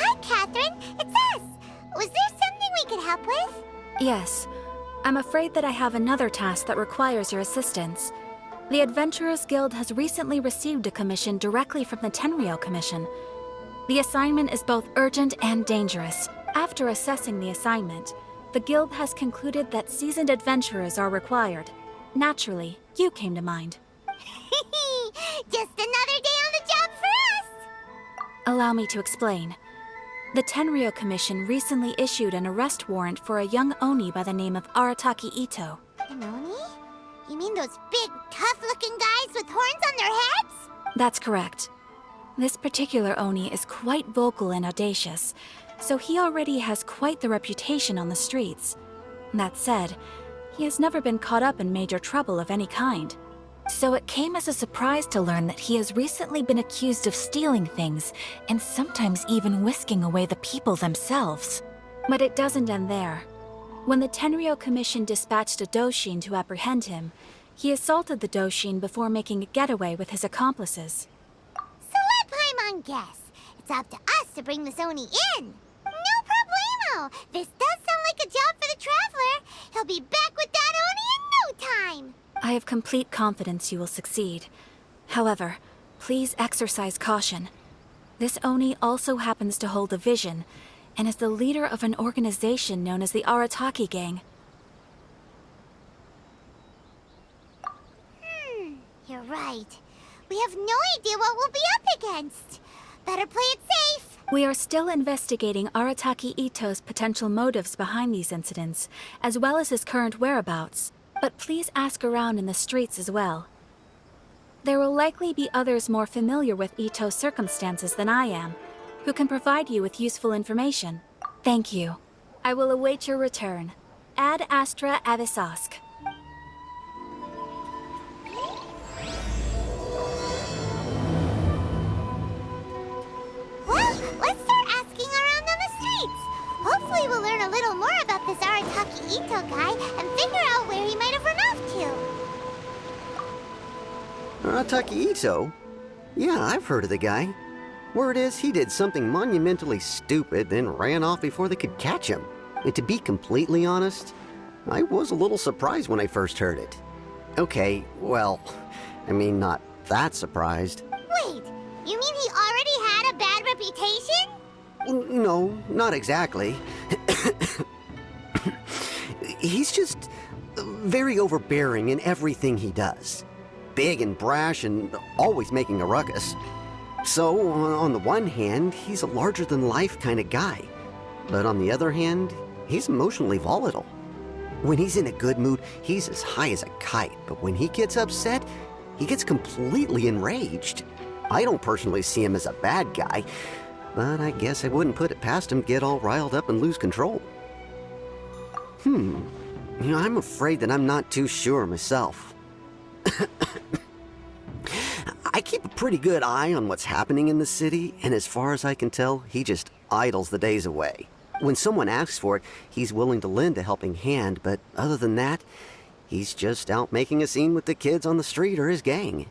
Hi, Catherine. It's us. Was there something we could help with? Yes. I'm afraid that I have another task that requires your assistance. The Adventurers Guild has recently received a commission directly from the Tenryou Commission. The assignment is both urgent and dangerous. After assessing the assignment, the Guild has concluded that seasoned adventurers are required. Naturally, you came to mind. Just another day on the job for us! Allow me to explain. The Tenryou Commission recently issued an arrest warrant for a young Oni by the name of Arataki Ito. An Oni? You mean those big, tough-looking guys with horns on their heads? That's correct. This particular Oni is quite vocal and audacious, so he already has quite the reputation on the streets. That said, he has never been caught up in major trouble of any kind. So it came as a surprise to learn that he has recently been accused of stealing things, and sometimes even whisking away the people themselves. But it doesn't end there. When the Tenryou Commission dispatched a Doshin to apprehend him, he assaulted the Doshin before making a getaway with his accomplices. So let Paimon guess. It's up to us to bring this Oni in. No problemo! This does sound like a job for the Traveler. He'll be back with that Oni in no time! I have complete confidence you will succeed. However, please exercise caution. This Oni also happens to hold a vision, and is the leader of an organization known as the Arataki Gang. You're right. We have no idea what we'll be up against. Better play it safe. We are still investigating Arataki Ito's potential motives behind these incidents, as well as his current whereabouts. But please ask around in the streets as well. There will likely be others more familiar with Ito's circumstances than I am, who can provide you with useful information. Thank you. I will await your return. Ad Astra Avisask. Well, let's start asking around on the streets. Hopefully we'll learn a little more about this Arataki Ito guy and figure out where he might have run off to. Arataki Ito? Yeah, I've heard of the guy. Word is he did something monumentally stupid, then ran off before they could catch him. And to be completely honest, I was a little surprised when I first heard it. Okay, well, I mean, not that surprised. Wait, you mean he already had a bad reputation? No, not exactly. He's just very overbearing in everything he does. Big and brash and always making a ruckus. So, on the one hand, he's a larger-than-life kind of guy. But on the other hand, he's emotionally volatile. When he's in a good mood, he's as high as a kite. But when he gets upset, he gets completely enraged. I don't personally see him as a bad guy, but I guess I wouldn't put it past him to get all riled up and lose control. I'm afraid that I'm not too sure myself. I keep a pretty good eye on what's happening in the city, and as far as I can tell, he just idles the days away. When someone asks for it, he's willing to lend a helping hand, but other than that, he's just out making a scene with the kids on the street or his gang.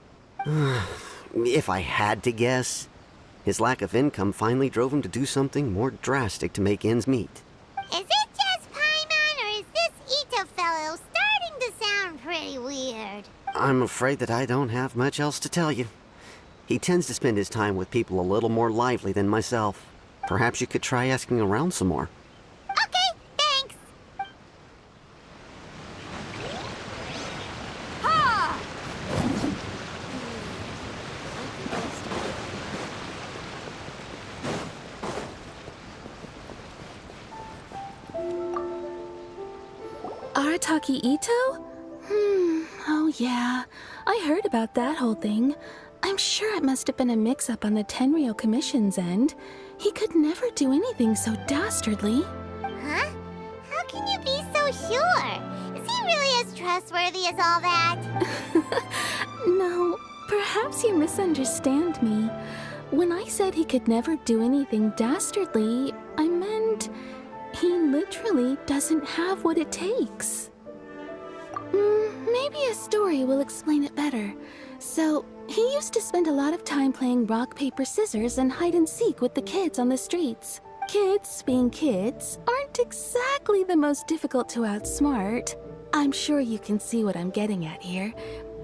If I had to guess, his lack of income finally drove him to do something more drastic to make ends meet. Is it just Paimon, or is this Ito fellow starting to sound pretty weird? I'm afraid that I don't have much else to tell you. He tends to spend his time with people a little more lively than myself. Perhaps you could try asking around some more. Okay, thanks. Arataki Ito? Oh yeah. I heard about that whole thing. I'm sure it must have been a mix-up on the Tenryou Commission's end. He could never do anything so dastardly. Huh? How can you be so sure? Is he really as trustworthy as all that? No, perhaps you misunderstand me. When I said he could never do anything dastardly, I meant he literally doesn't have what it takes. Maybe a story will explain it better. So, he used to spend a lot of time playing rock, paper, scissors and hide and seek with the kids on the streets. Kids, being kids, aren't exactly the most difficult to outsmart. I'm sure you can see what I'm getting at here.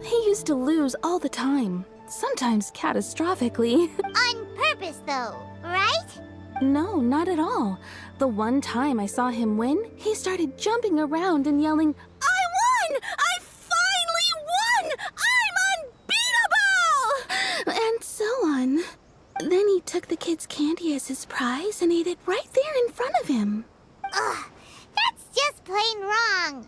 He used to lose all the time, sometimes catastrophically. On purpose, though, right? No, not at all. The one time I saw him win, he started jumping around and yelling, "I won! I finally won! I'm unbeatable!" And so on. Then he took the kid's candy as his prize and ate it right there in front of him. Ugh, that's just plain wrong.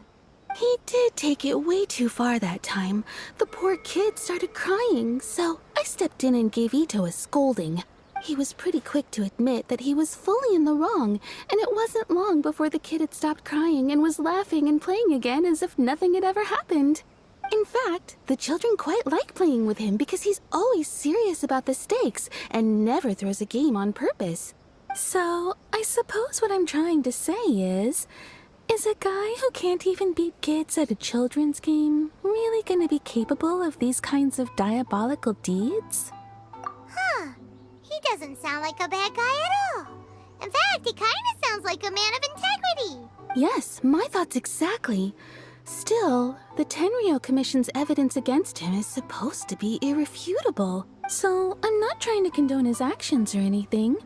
He did take it way too far that time. The poor kid started crying, so I stepped in and gave Ito a scolding. He was pretty quick to admit that he was fully in the wrong, and it wasn't long before the kid had stopped crying and was laughing and playing again as if nothing had ever happened. In fact, the children quite like playing with him because he's always serious about the stakes and never throws a game on purpose. So, I suppose what I'm trying to say is a guy who can't even beat kids at a children's game really gonna be capable of these kinds of diabolical deeds? Huh. He doesn't sound like a bad guy at all. In fact, he kind of sounds like a man of integrity. Yes, my thoughts exactly. Still, the Tenryou Commission's evidence against him is supposed to be irrefutable. So, I'm not trying to condone his actions or anything.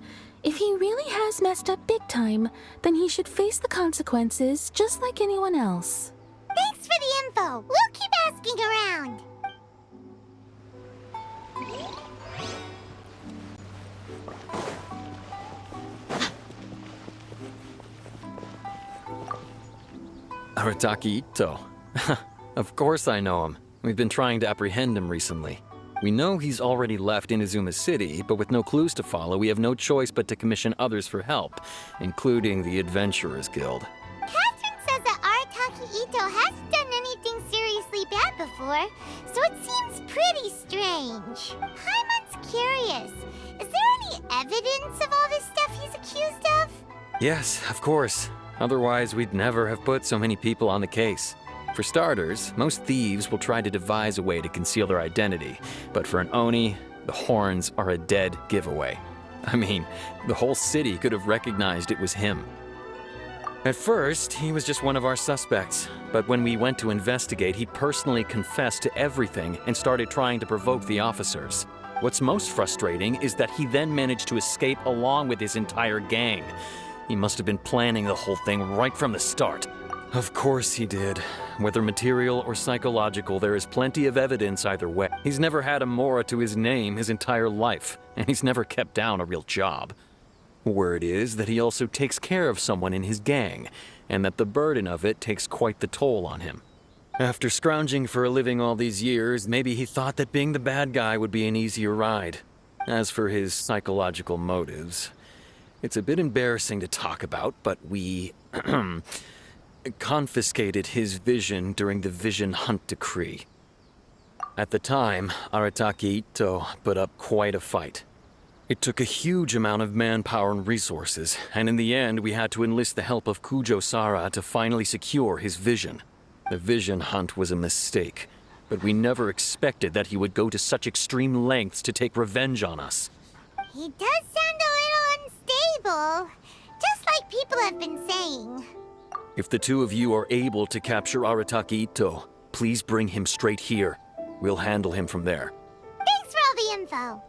If he really has messed up big time, then he should face the consequences just like anyone else. Thanks for the info. We'll keep asking around. Arataki Ito. Of course I know him. We've been trying to apprehend him recently. We know he's already left Inazuma City, but with no clues to follow, we have no choice but to commission others for help, including the Adventurers Guild. Catherine says that Arataki Ito hasn't done anything seriously bad before, so it seems pretty strange. Paimon's curious. Is there any evidence of all this stuff he's accused of? Yes, of course. Otherwise, we'd never have put so many people on the case. For starters, most thieves will try to devise a way to conceal their identity, but for an Oni, the horns are a dead giveaway. I mean, the whole city could have recognized it was him. At first, he was just one of our suspects, but when we went to investigate, he personally confessed to everything and started trying to provoke the officers. What's most frustrating is that he then managed to escape along with his entire gang. He must have been planning the whole thing right from the start. Of course he did. Whether material or psychological, there is plenty of evidence either way. He's never had a Mora to his name his entire life, and he's never kept down a real job. Word is that he also takes care of someone in his gang, and that the burden of it takes quite the toll on him. After scrounging for a living all these years, maybe he thought that being the bad guy would be an easier ride. As for his psychological motives, it's a bit embarrassing to talk about, but we confiscated his vision during the Vision Hunt Decree. At the time, Arataki Ito put up quite a fight. It took a huge amount of manpower and resources, and in the end we had to enlist the help of Kujo Sara to finally secure his vision. The Vision Hunt was a mistake, but we never expected that he would go to such extreme lengths to take revenge on us. He does sound a little unstable, just like people have been saying. If the two of you are able to capture Arataki Ito, please bring him straight here. We'll handle him from there. Thanks for all the info.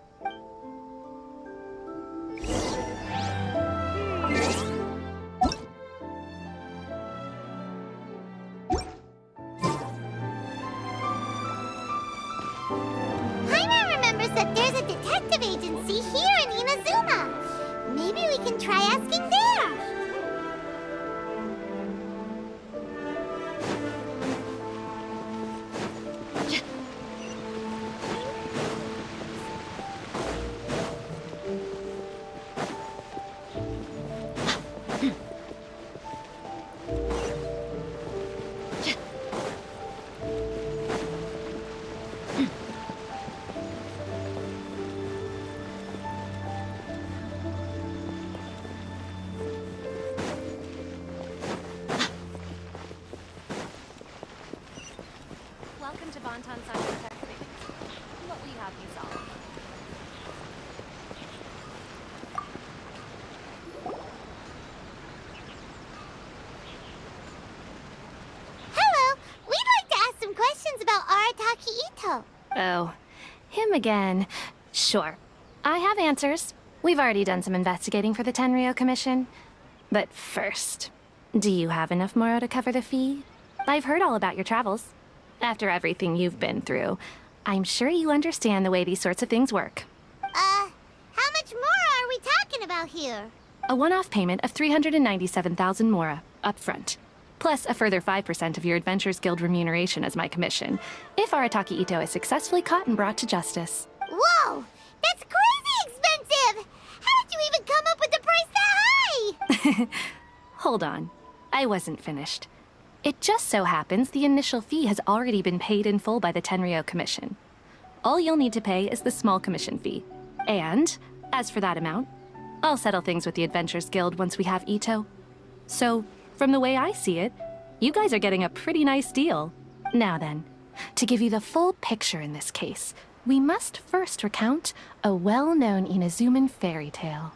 that there's a detective agency here in Inazuma. Maybe we can try asking there. Welcome to Bonton Science Tech Readings. What will you have me solve? Hello, we'd like to ask some questions about Arataki Ito. Oh, him again. Sure. I have answers. We've already done some investigating for the Tenryo Commission. But first, do you have enough Moro to cover the fee? I've heard all about your travels. After everything you've been through, I'm sure you understand the way these sorts of things work. How much more are we talking about here? A one-off payment of 397,000 Mora, up front. Plus a further 5% of your Adventures Guild remuneration as my commission, if Arataki Ito is successfully caught and brought to justice. Whoa! That's crazy expensive! How did you even come up with the price that high? Hold on. I wasn't finished. It just so happens the initial fee has already been paid in full by the Tenryo Commission. All you'll need to pay is the small commission fee. And, as for that amount, I'll settle things with the Adventures Guild once we have Ito. So, from the way I see it, you guys are getting a pretty nice deal. Now then, to give you the full picture in this case, we must first recount a well-known Inazuman fairy tale.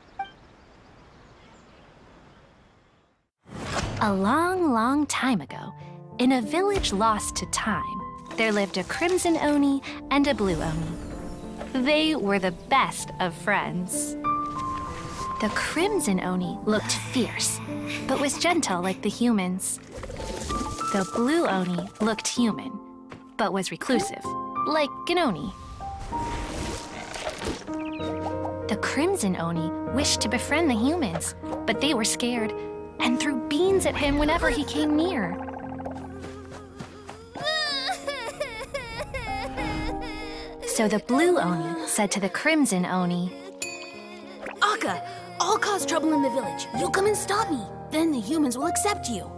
A long, long time ago, in a village lost to time, there lived a Crimson Oni and a Blue Oni. They were the best of friends. The Crimson Oni looked fierce, but was gentle like the humans. The Blue Oni looked human, but was reclusive, like an Oni. The Crimson Oni wished to befriend the humans, but they were scared and threw beans at him whenever he came near. So the Blue Oni said to the Crimson Oni, Akka, I'll cause trouble in the village. You come and stop me. Then the humans will accept you.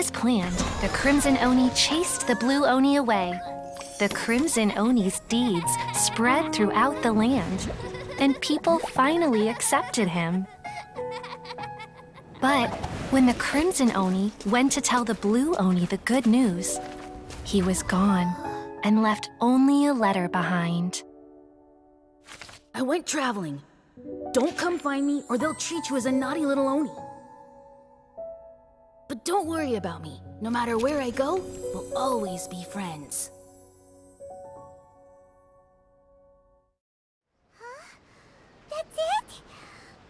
as planned, the Crimson Oni chased the Blue Oni away. The Crimson Oni's deeds spread throughout the land, and people finally accepted him. But when the Crimson Oni went to tell the Blue Oni the good news, he was gone and left only a letter behind. I went traveling. Don't come find me or they'll treat you as a naughty little Oni. But don't worry about me. No matter where I go, we'll always be friends. Huh? That's it?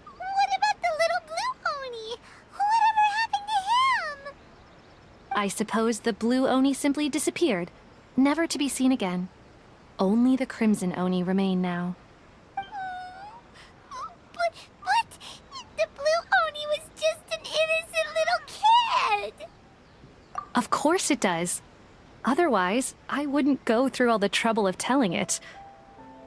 What about the little Blue Oni? Whatever happened to him? I suppose the Blue Oni simply disappeared, never to be seen again. Only the Crimson Oni remain now. But the Blue Oni was just an innocent little kid. Of course it does. Otherwise, I wouldn't go through all the trouble of telling it.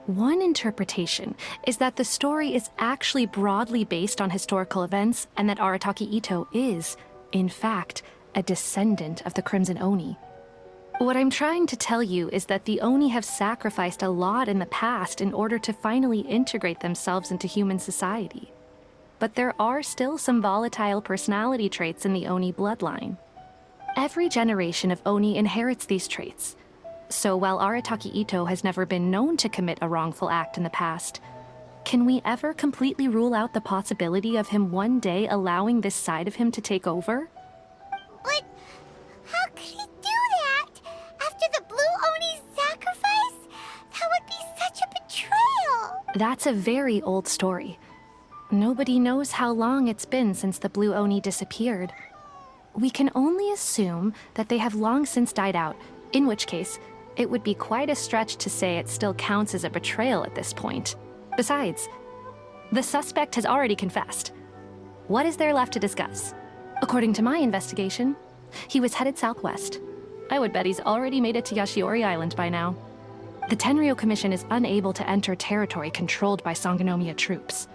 One interpretation is that the story is actually broadly based on historical events and that Arataki Ito is, in fact, a descendant of the Crimson Oni. What I'm trying to tell you is that the Oni have sacrificed a lot in the past in order to finally integrate themselves into human society. But there are still some volatile personality traits in the Oni bloodline. Every generation of Oni inherits these traits. So while Arataki Ito has never been known to commit a wrongful act in the past, can we ever completely rule out the possibility of him one day allowing this side of him to take over? But how could he do that? After the Blue Oni's sacrifice? That would be such a betrayal. That's a very old story. Nobody knows how long it's been since the Blue Oni disappeared. We can only assume that they have long since died out, in which case, It would be quite a stretch to say it still counts as a betrayal at this point. Besides, the suspect has already confessed. What is there left to discuss? According to my investigation, he was headed southwest. I would bet he's already made it to Yashiori Island by now. The Tenryo Commission is unable to enter territory controlled by Sangonomiya troops.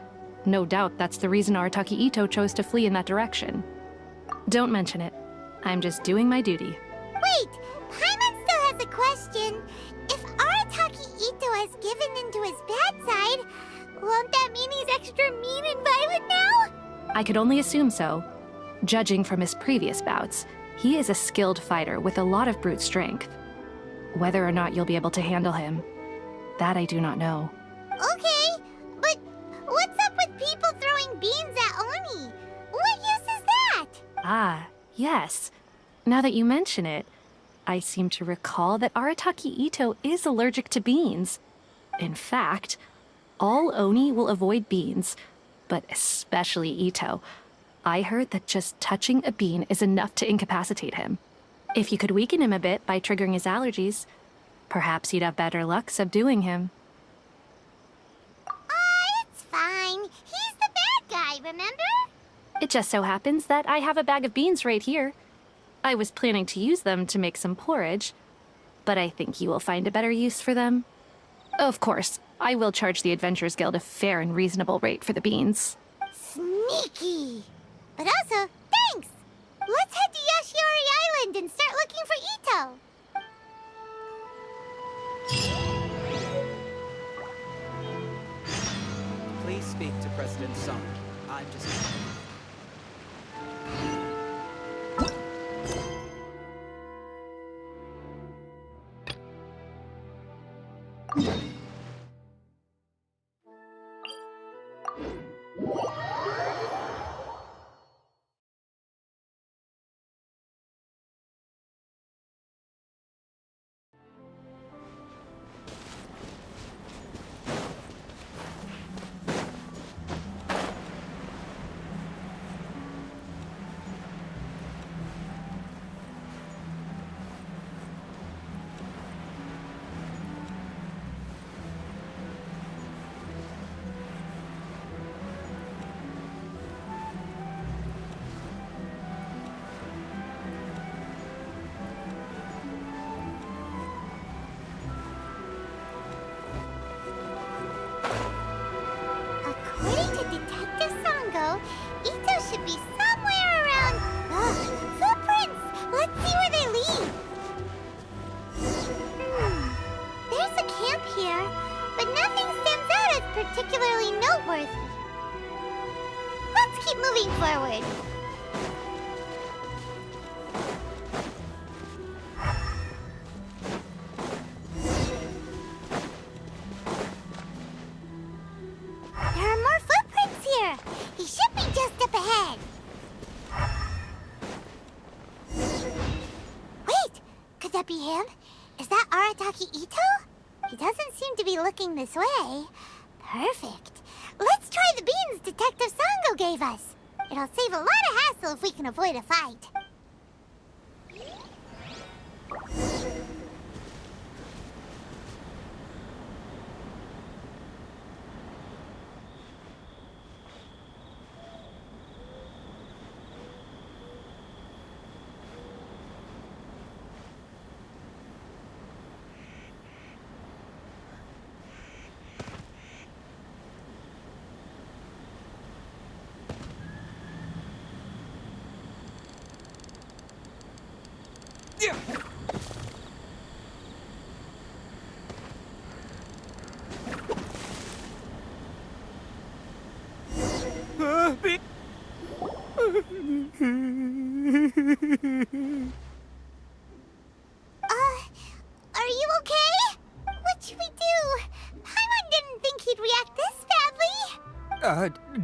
No doubt that's the reason Arataki Ito chose to flee in that direction. Don't mention it. I'm just doing my duty. Wait, Paimon still has a question. If Arataki Ito has given into his bad side, won't that mean he's extra mean and violent now? I could only assume so. Judging from his previous bouts, he is a skilled fighter with a lot of brute strength. Whether or not you'll be able to handle him, that I do not know. Okay, but what's up with people throwing beans at Oni? What use is that? Ah, yes. Now that you mention it, I seem to recall that Arataki Ito is allergic to beans. In fact, all Oni will avoid beans, but especially Ito. I heard that just touching a bean is enough to incapacitate him. If you could weaken him a bit by triggering his allergies, perhaps you'd have better luck subduing him. It's fine. He's the bad guy, remember? It just so happens that I have a bag of beans right here. I was planning to use them to make some porridge, but I think you will find a better use for them. Of course, I will charge the Adventurers Guild a fair and reasonable rate for the beans. Sneaky. But also, thanks. Let's head to Yashiori Island and start looking for Ito. Please speak to President Sung. I'm just... According to Detective Sango, Ito should be somewhere around... footprints! Let's see where they lead. There's a camp here, but nothing stands out as particularly noteworthy. Let's keep moving forward. There are more footprints here. He should be just up ahead. Wait, could that be him? Is that Arataki Ito? He doesn't seem to be looking this way. Perfect. Let's try the beans Detective Sango gave us. It'll save a lot of hassle if we can avoid a fight. Are you okay? What should we do? Paimon didn't think he'd react this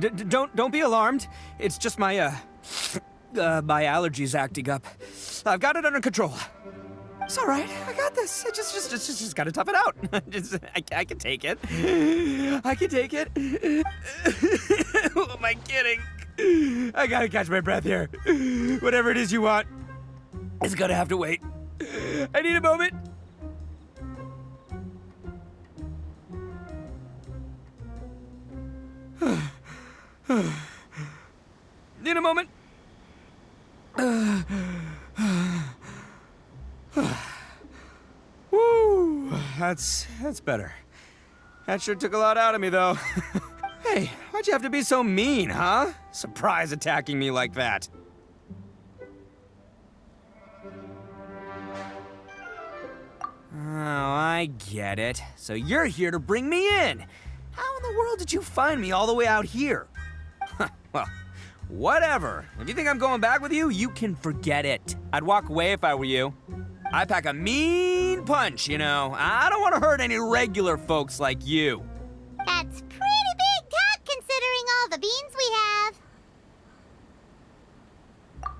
badly. Don't be alarmed. It's just my, my allergies acting up. I've got it under control. It's all right. I got this. I just gotta tough it out. I can take it. I can take it. Who am I kidding? I gotta catch my breath here. Whatever it is you want, it's gonna have to wait. I need a moment. Need a moment. Woo, that's better. That sure took a lot out of me, though. Hey, why'd you have to be so mean, huh? Surprise attacking me like that. Oh, I get it. So you're here to bring me in. How in the world did you find me all the way out here? Well, whatever. If you think I'm going back with you, you can forget it. I'd walk away if I were you. I pack a mean punch, you know. I don't want to hurt any regular folks like you. That's pretty big talk considering all the beans we have.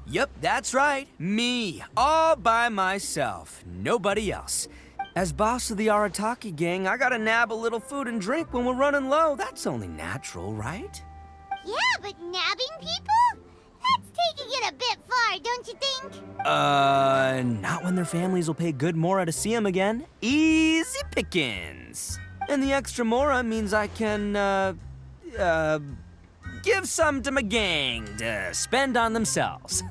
Yep, that's right. Me, all by myself. Nobody else. As boss of the Arataki gang, I gotta nab a little food and drink when we're running low. That's only natural, right? Yeah, but nabbing people? That's taking it a bit far, don't you think? Not when their families will pay good mora to see them again. Easy pickings. And the extra mora means I can, give some to my gang to spend on themselves.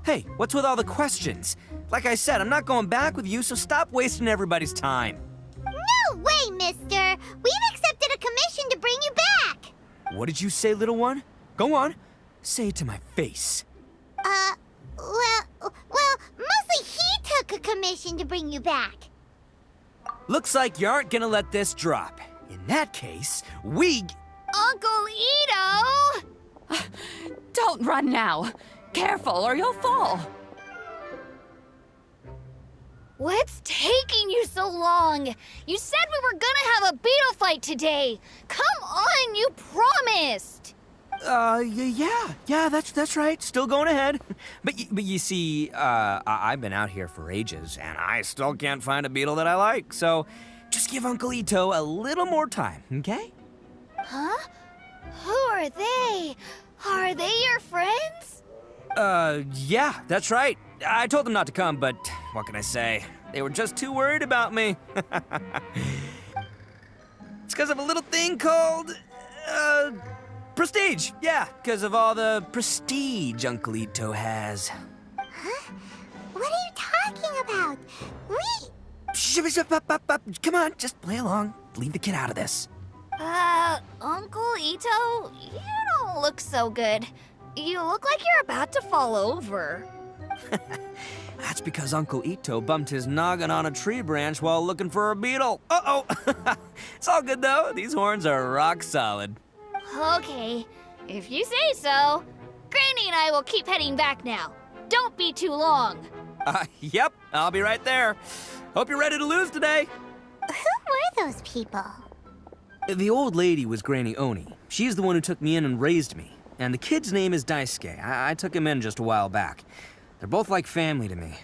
Hey, what's with all the questions? Like I said, I'm not going back with you, so stop wasting everybody's time. No way, mister! We've accepted a commission to bring you back! What did you say, little one? Go on. Say it to my face. Well, mostly he took a commission to bring you back. Looks like you aren't gonna let this drop. In that case, we... Uncle Ito! Don't run now. Careful or you'll fall. What's taking you so long? You said we were gonna have a beetle fight today. Come on, you promised. Yeah, that's right. Still going ahead. But you see, I've been out here for ages, and I still can't find a beetle that I like. So, just give Uncle Ito a little more time, okay? Huh? Who are they? Are they your friends? Yeah, that's right. I told them not to come, but what can I say? They were just too worried about me. It's because of a little thing called, prestige. Yeah, because of all the prestige Uncle Ito has. Huh? What are you talking about? Come on, just play along. Leave the kid out of this. Uncle Ito, you don't look so good. You look like you're about to fall over. That's because Uncle Ito bumped his noggin on a tree branch while looking for a beetle. Uh-oh! It's all good, though. These horns are rock solid. Okay, if you say so. Granny and I will keep heading back now. Don't be too long. Yep, I'll be right there. Hope you're ready to lose today. Who were those people? The old lady was Granny Oni. She's the one who took me in and raised me. And the kid's name is Daisuke. I took him in just a while back. They're both like family to me.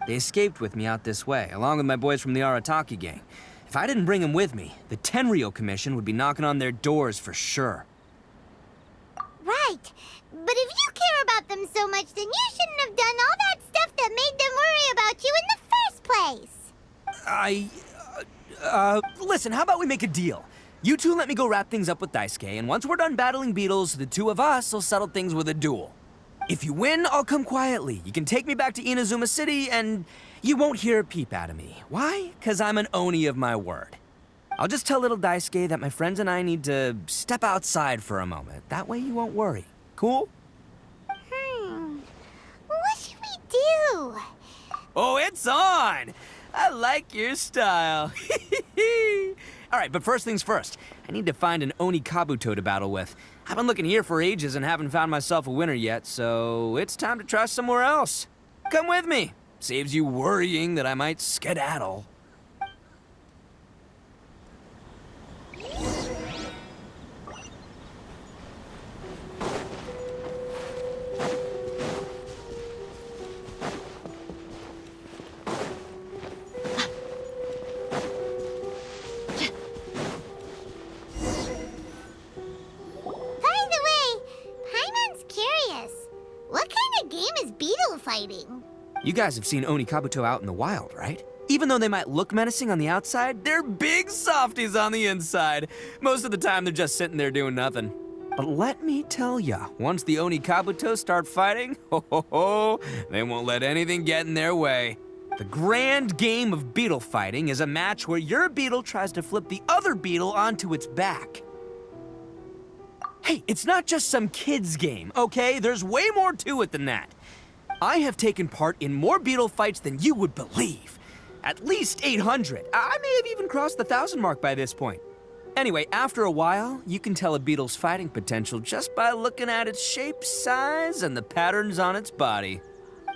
They escaped with me out this way, along with my boys from the Arataki gang. If I didn't bring them with me, the Tenryou Commission would be knocking on their doors for sure. Right. But if you care about them so much, then you shouldn't have done all that stuff that made them worry about you in the first place. Listen, how about we make a deal? You two let me go wrap things up with Daisuke, and once we're done battling beetles, the two of us will settle things with a duel. If you win, I'll come quietly. You can take me back to Inazuma City, and you won't hear a peep out of me. Why? 'Cause I'm an Oni of my word. I'll just tell little Daisuke that my friends and I need to step outside for a moment. That way you won't worry. Cool? What should we do? Oh, it's on! I like your style. All right, but first things first. I need to find an Oni Kabuto to battle with. I've been looking here for ages and haven't found myself a winner yet, so it's time to try somewhere else. Come with me. Saves you worrying that I might skedaddle. What kind of game is beetle fighting? You guys have seen Oni Kabuto out in the wild, right? Even though they might look menacing on the outside, they're big softies on the inside. Most of the time, they're just sitting there doing nothing. But let me tell ya, once the Oni Kabuto start fighting, they won't let anything get in their way. The grand game of beetle fighting is a match where your beetle tries to flip the other beetle onto its back. Hey, it's not just some kid's game, okay? There's way more to it than that. I have taken part in more beetle fights than you would believe. At least 800. I may have even crossed the 1,000 mark by this point. Anyway, after a while, you can tell a beetle's fighting potential just by looking at its shape, size, and the patterns on its body.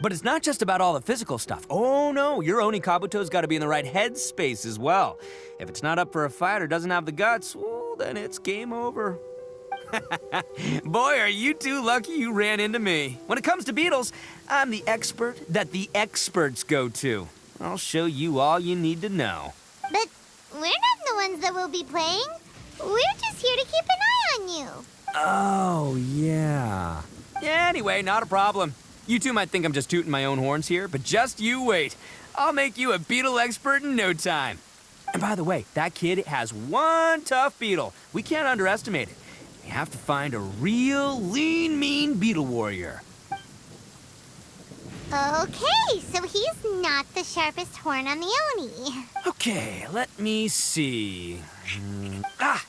But it's not just about all the physical stuff. Oh no, your Oni Kabuto's gotta be in the right headspace as well. If it's not up for a fight or doesn't have the guts, well, then it's game over. Boy, are you two lucky you ran into me. When it comes to beetles, I'm the expert that the experts go to. I'll show you all you need to know. But we're not the ones that will be playing. We're just here to keep an eye on you. Oh, yeah. Anyway, not a problem. You two might think I'm just tooting my own horns here, but just you wait. I'll make you a beetle expert in no time. And by the way, that kid has one tough beetle. We can't underestimate it. We have to find a real lean, mean beetle warrior. Okay, so he's not the sharpest horn on the Oni. Okay, let me see.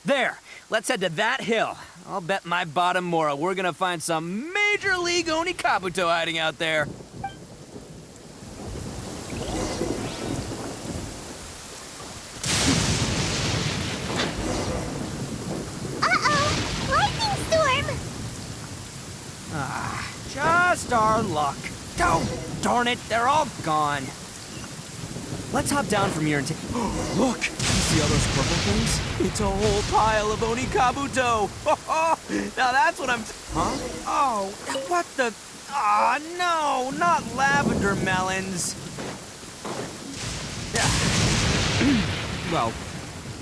There. Let's head to that hill. I'll bet my bottom moral we're gonna find some major league Oni Kabuto hiding out there. Uh-oh! Lightning storm! Just our luck. Oh, darn it, they're all gone. Let's hop down from here and take... Look! You see all those purple things? It's a whole pile of Oni Kabuto! Now that's what I'm... Huh? Oh, what the... Ah, no, not lavender melons. Well,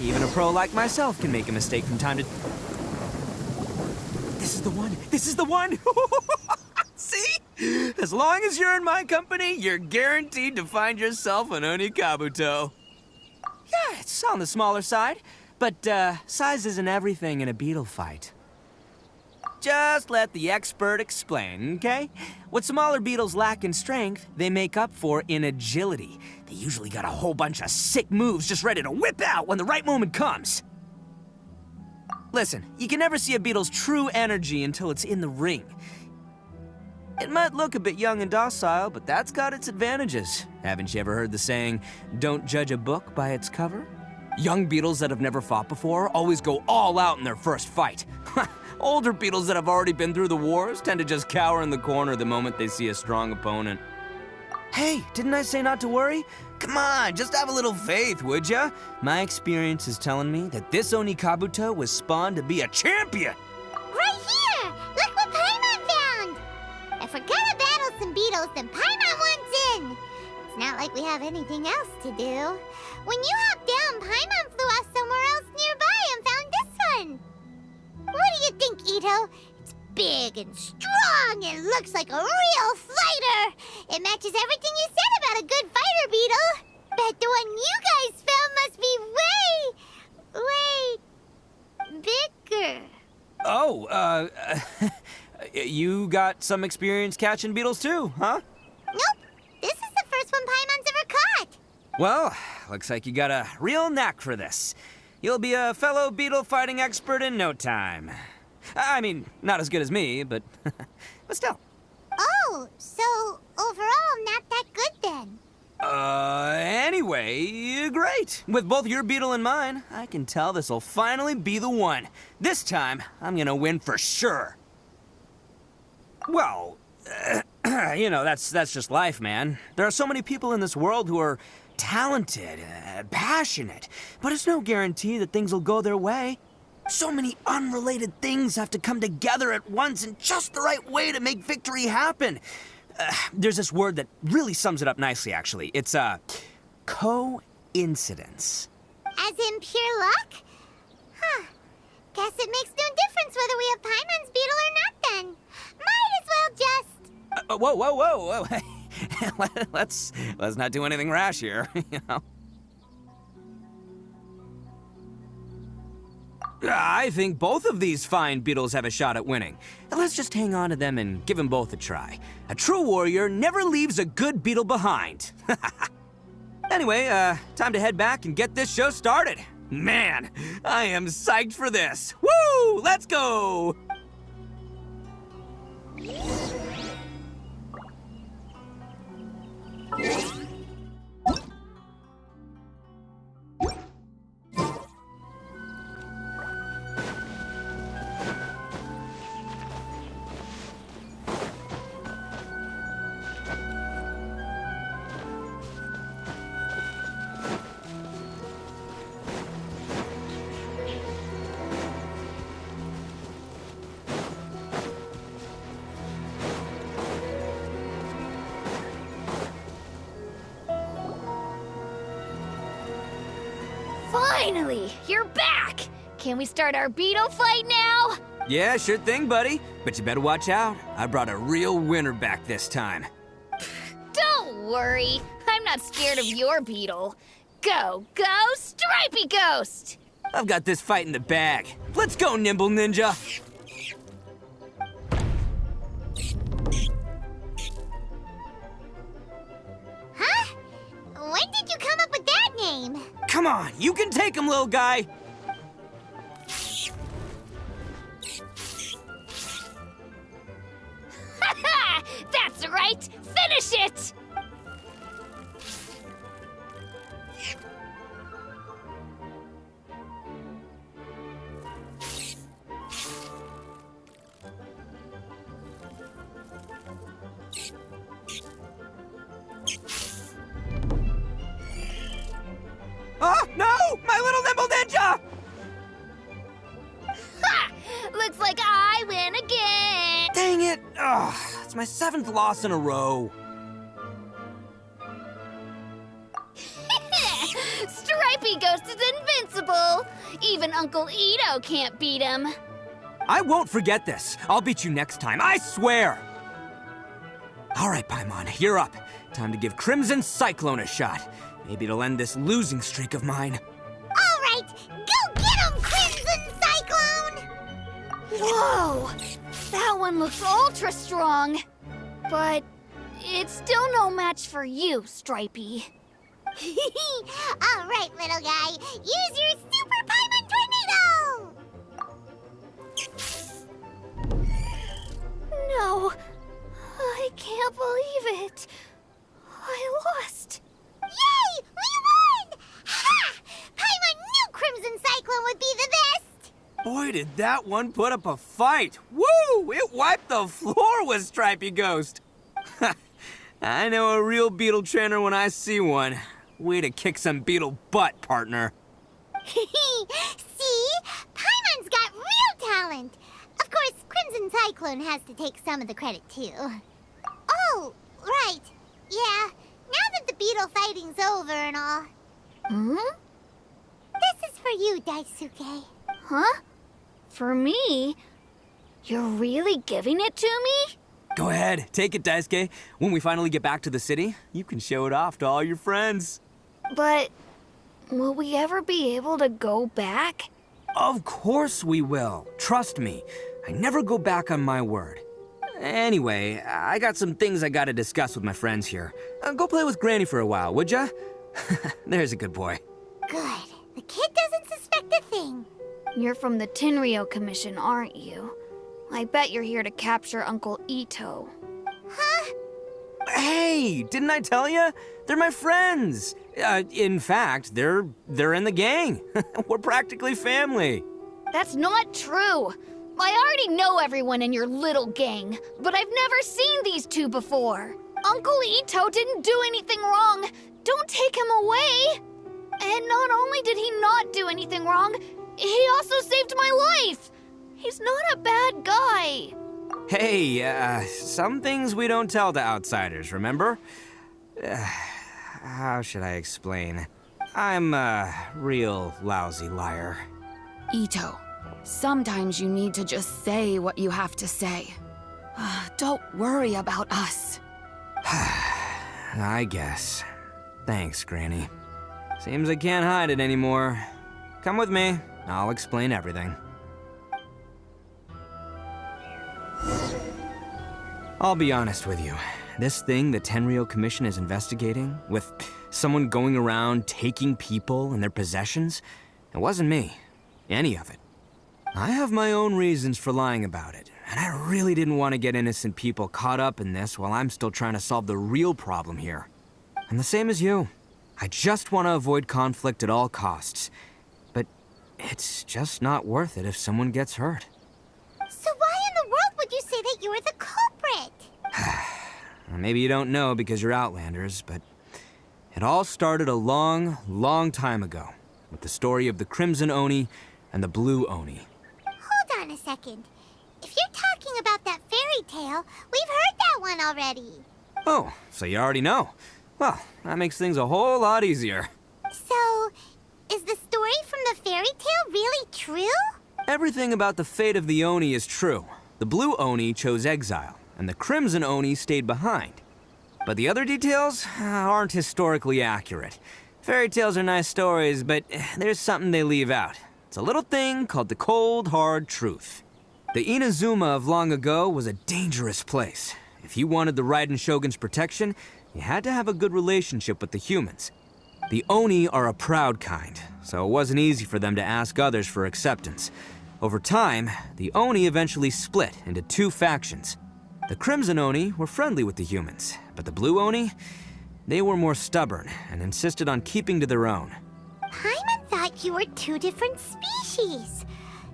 even a pro like myself can make a mistake from time to... This is the one! This is the one! See? As long as you're in my company, you're guaranteed to find yourself an Oni Kabuto. Yeah, it's on the smaller side, but size isn't everything in a beetle fight. Just let the expert explain, okay? What smaller beetles lack in strength, they make up for in agility. They usually got a whole bunch of sick moves just ready to whip out when the right moment comes. Listen, you can never see a beetle's true energy until it's in the ring. It might look a bit young and docile, but that's got its advantages. Haven't you ever heard the saying, don't judge a book by its cover? Young beetles that have never fought before always go all out in their first fight. Older beetles that have already been through the wars tend to just cower in the corner the moment they see a strong opponent. Hey, didn't I say not to worry? Come on, just have a little faith, would ya? My experience is telling me that this Oni Kabuto was spawned to be a champion. Right here! Look what Paimon found! If we're gonna battle some beetles, then Paimon wants in! It's not like we have anything else to do. When you hopped down, Paimon flew off somewhere else nearby and found this one. What do you think, Ito? It's big and strong and looks like a real fighter! It matches everything you said about a good fighter beetle! Bet the one you guys found must be way bigger. Oh, you got some experience catching beetles too, huh? Nope. This is the first one Paimon's ever caught. Well, looks like you got a real knack for this. You'll be a fellow beetle fighting expert in no time. I mean, not as good as me, but still. Oh, so overall not that good then. Anyway, great. With both your beetle and mine, I can tell this'll finally be the one. This time, I'm gonna win for sure. Well, you know, that's just life, man. There are so many people in this world who are talented, passionate, but it's no guarantee that things will go their way. So many unrelated things have to come together at once in just the right way to make victory happen. There's this word that really sums it up nicely, actually. It's, coincidence. As in pure luck? Huh. Guess it makes no difference whether we have Paimon's beetle or not then. Might as well just... Whoa. let's not do anything rash here, you know? I think both of these fine beetles have a shot at winning. Let's just hang on to them and give them both a try. A true warrior never leaves a good beetle behind. Anyway, time to head back and get this show started. Man, I am psyched for this. Woo! Let's go! Finally, you're back! Can we start our beetle fight now? Yeah, sure thing, buddy. But you better watch out. I brought a real winner back this time. Don't worry, I'm not scared of your beetle. Go, Stripey Ghost! I've got this fight in the bag. Let's go, Nimble Ninja! Huh? When did you come up with that name? Come on, you can take him, little guy! Ha! That's right! Finish it! Oh, no! My little Nimble Ninja! Ha! Looks like I win again! Dang it! Ugh, it's my 7th loss in a row. Stripey Ghost is invincible! Even Uncle Ito can't beat him. I won't forget this. I'll beat you next time, I swear! All right, Paimon, you're up. Time to give Crimson Cyclone a shot. Maybe it'll end this losing streak of mine. All right, go get him, Crimson Cyclone! Whoa! That one looks ultra strong. But it's still no match for you, Stripey. All right, little guy, use your Super Paimon Tornado! No, I can't believe it. I lost. Yay! We won! Ha! Paimon knew Crimson Cyclone would be the best! Boy, did that one put up a fight. Woo! It wiped the floor with Stripey Ghost. I know a real beetle trainer when I see one. Way to kick some beetle butt, partner. See? Paimon's got real talent. Of course, Crimson Cyclone has to take some of the credit, too. Oh, right. Yeah, now that the beetle fighting's over and all. Hmm? This is for you, Daisuke. Huh? For me? You're really giving it to me? Go ahead, take it, Daisuke. When we finally get back to the city, you can show it off to all your friends. But will we ever be able to go back? Of course we will. Trust me. I never go back on my word. Anyway, I got some things I gotta discuss with my friends here. Go play with Granny for a while, would ya? There's a good boy. Good. The kid doesn't suspect a thing. You're from the Tenryo Commission, aren't you? I bet you're here to capture Uncle Ito. Huh? Hey, didn't I tell you? They're my friends. In fact, they're in the gang. We're practically family. That's not true. I already know everyone in your little gang, but I've never seen these two before. Uncle Ito didn't do anything wrong. Don't take him away. And not only did he not do anything wrong, he also saved my life. He's not a bad guy. Hey, some things we don't tell to outsiders, remember? How should I explain? I'm a real lousy liar. Ito, sometimes you need to just say what you have to say. Don't worry about us. I guess. Thanks, Granny. Seems I can't hide it anymore. Come with me. I'll explain everything. I'll be honest with you. This thing the Tenryou Commission is investigating, with someone going around taking people and their possessions, it wasn't me. Any of it. I have my own reasons for lying about it, and I really didn't want to get innocent people caught up in this while I'm still trying to solve the real problem here. I'm the same as you. I just want to avoid conflict at all costs. But it's just not worth it if someone gets hurt. So why in the world would you say that you're the culprit? Maybe you don't know because you're Outlanders, but it all started a long, long time ago with the story of the Crimson Oni and the Blue Oni. Hold on a second. If you're talking about that fairy tale, we've heard that one already. Oh, so you already know. Well, that makes things a whole lot easier. So, is the story from the fairy tale really true? Everything about the fate of the Oni is true. The Blue Oni chose exile, and the Crimson Oni stayed behind. But the other details aren't historically accurate. Fairy tales are nice stories, but there's something they leave out. It's a little thing called the cold, hard truth. The Inazuma of long ago was a dangerous place. If you wanted the Raiden Shogun's protection, you had to have a good relationship with the humans. The Oni are a proud kind, so it wasn't easy for them to ask others for acceptance. Over time, the Oni eventually split into two factions. The Crimson Oni were friendly with the humans, but the Blue Oni, they were more stubborn and insisted on keeping to their own. Paimon thought you were two different species.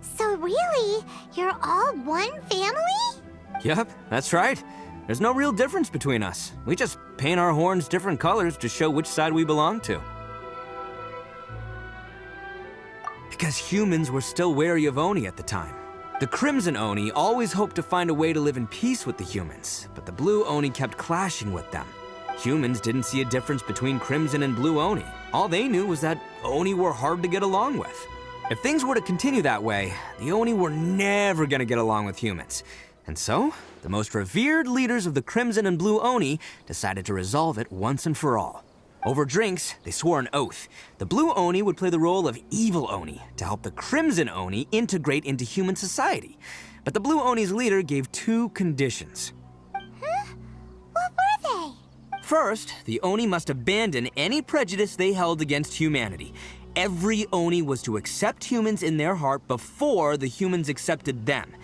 So really, you're all one family? Yep, that's right. There's no real difference between us. We just paint our horns different colors to show which side we belong to. Because humans were still wary of Oni at the time. The Crimson Oni always hoped to find a way to live in peace with the humans, but the Blue Oni kept clashing with them. Humans didn't see a difference between Crimson and Blue Oni. All they knew was that Oni were hard to get along with. If things were to continue that way, the Oni were never gonna get along with humans. And so, the most revered leaders of the Crimson and Blue Oni decided to resolve it once and for all. Over drinks, they swore an oath. The Blue Oni would play the role of evil Oni to help the Crimson Oni integrate into human society. But the Blue Oni's leader gave two conditions. Huh? What were they? First, the Oni must abandon any prejudice they held against humanity. Every Oni was to accept humans in their heart before the humans accepted them.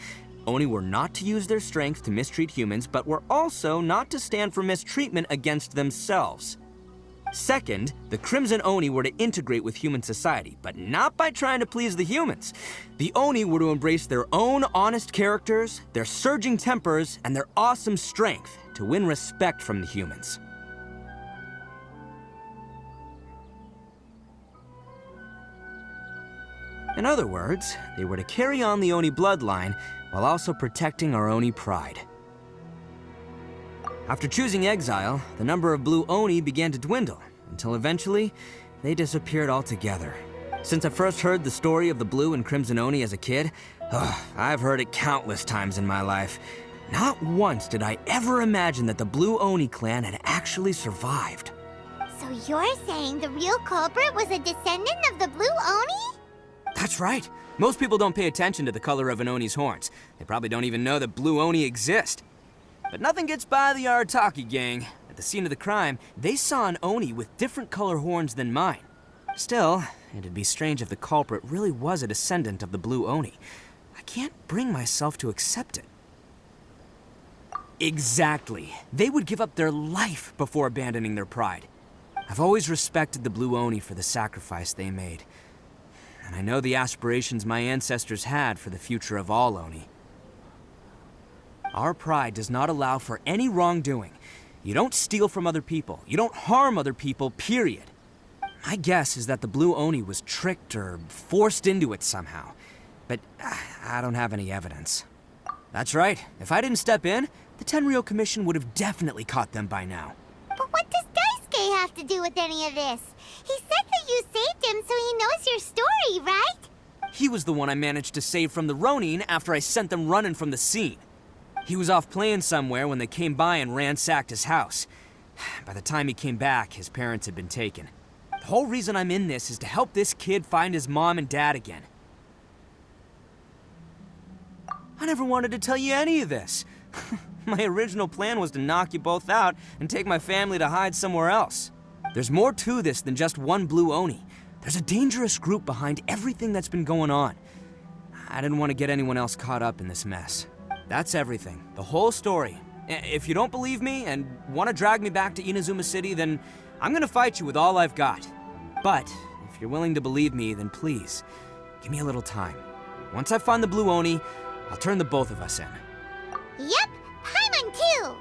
Oni were not to use their strength to mistreat humans, but were also not to stand for mistreatment against themselves. Second, the Crimson Oni were to integrate with human society, but not by trying to please the humans. The Oni were to embrace their own honest characters, their surging tempers, and their awesome strength to win respect from the humans. In other words, they were to carry on the Oni bloodline while also protecting our Oni pride. After choosing exile, the number of Blue Oni began to dwindle, until eventually, they disappeared altogether. Since I first heard the story of the Blue and Crimson Oni as a kid, I've heard it countless times in my life. Not once did I ever imagine that the Blue Oni clan had actually survived. So you're saying the real culprit was a descendant of the Blue Oni? That's right. Most people don't pay attention to the color of an Oni's horns. They probably don't even know that Blue Oni exist. But nothing gets by the Arataki gang. At the scene of the crime, they saw an Oni with different color horns than mine. Still, it'd be strange if the culprit really was a descendant of the Blue Oni. I can't bring myself to accept it. Exactly. They would give up their life before abandoning their pride. I've always respected the Blue Oni for the sacrifice they made. And I know the aspirations my ancestors had for the future of all Oni. Our pride does not allow for any wrongdoing. You don't steal from other people. You don't harm other people, period. My guess is that the Blue Oni was tricked or forced into it somehow. But I don't have any evidence. That's right. If I didn't step in, the Tenryou Commission would have definitely caught them by now. But what does Daisuke have to do with any of this? He said that you saved him so he knows your story, right? He was the one I managed to save from the Ronin after I sent them running from the scene. He was off playing somewhere when they came by and ransacked his house. By the time he came back, his parents had been taken. The whole reason I'm in this is to help this kid find his mom and dad again. I never wanted to tell you any of this. My original plan was to knock you both out and take my family to hide somewhere else. There's more to this than just one blue Oni. There's a dangerous group behind everything that's been going on. I didn't want to get anyone else caught up in this mess. That's everything, the whole story. If you don't believe me and want to drag me back to Inazuma City, then I'm gonna fight you with all I've got. But if you're willing to believe me, then please, give me a little time. Once I find the blue Oni, I'll turn the both of us in. Yep, Paimon too.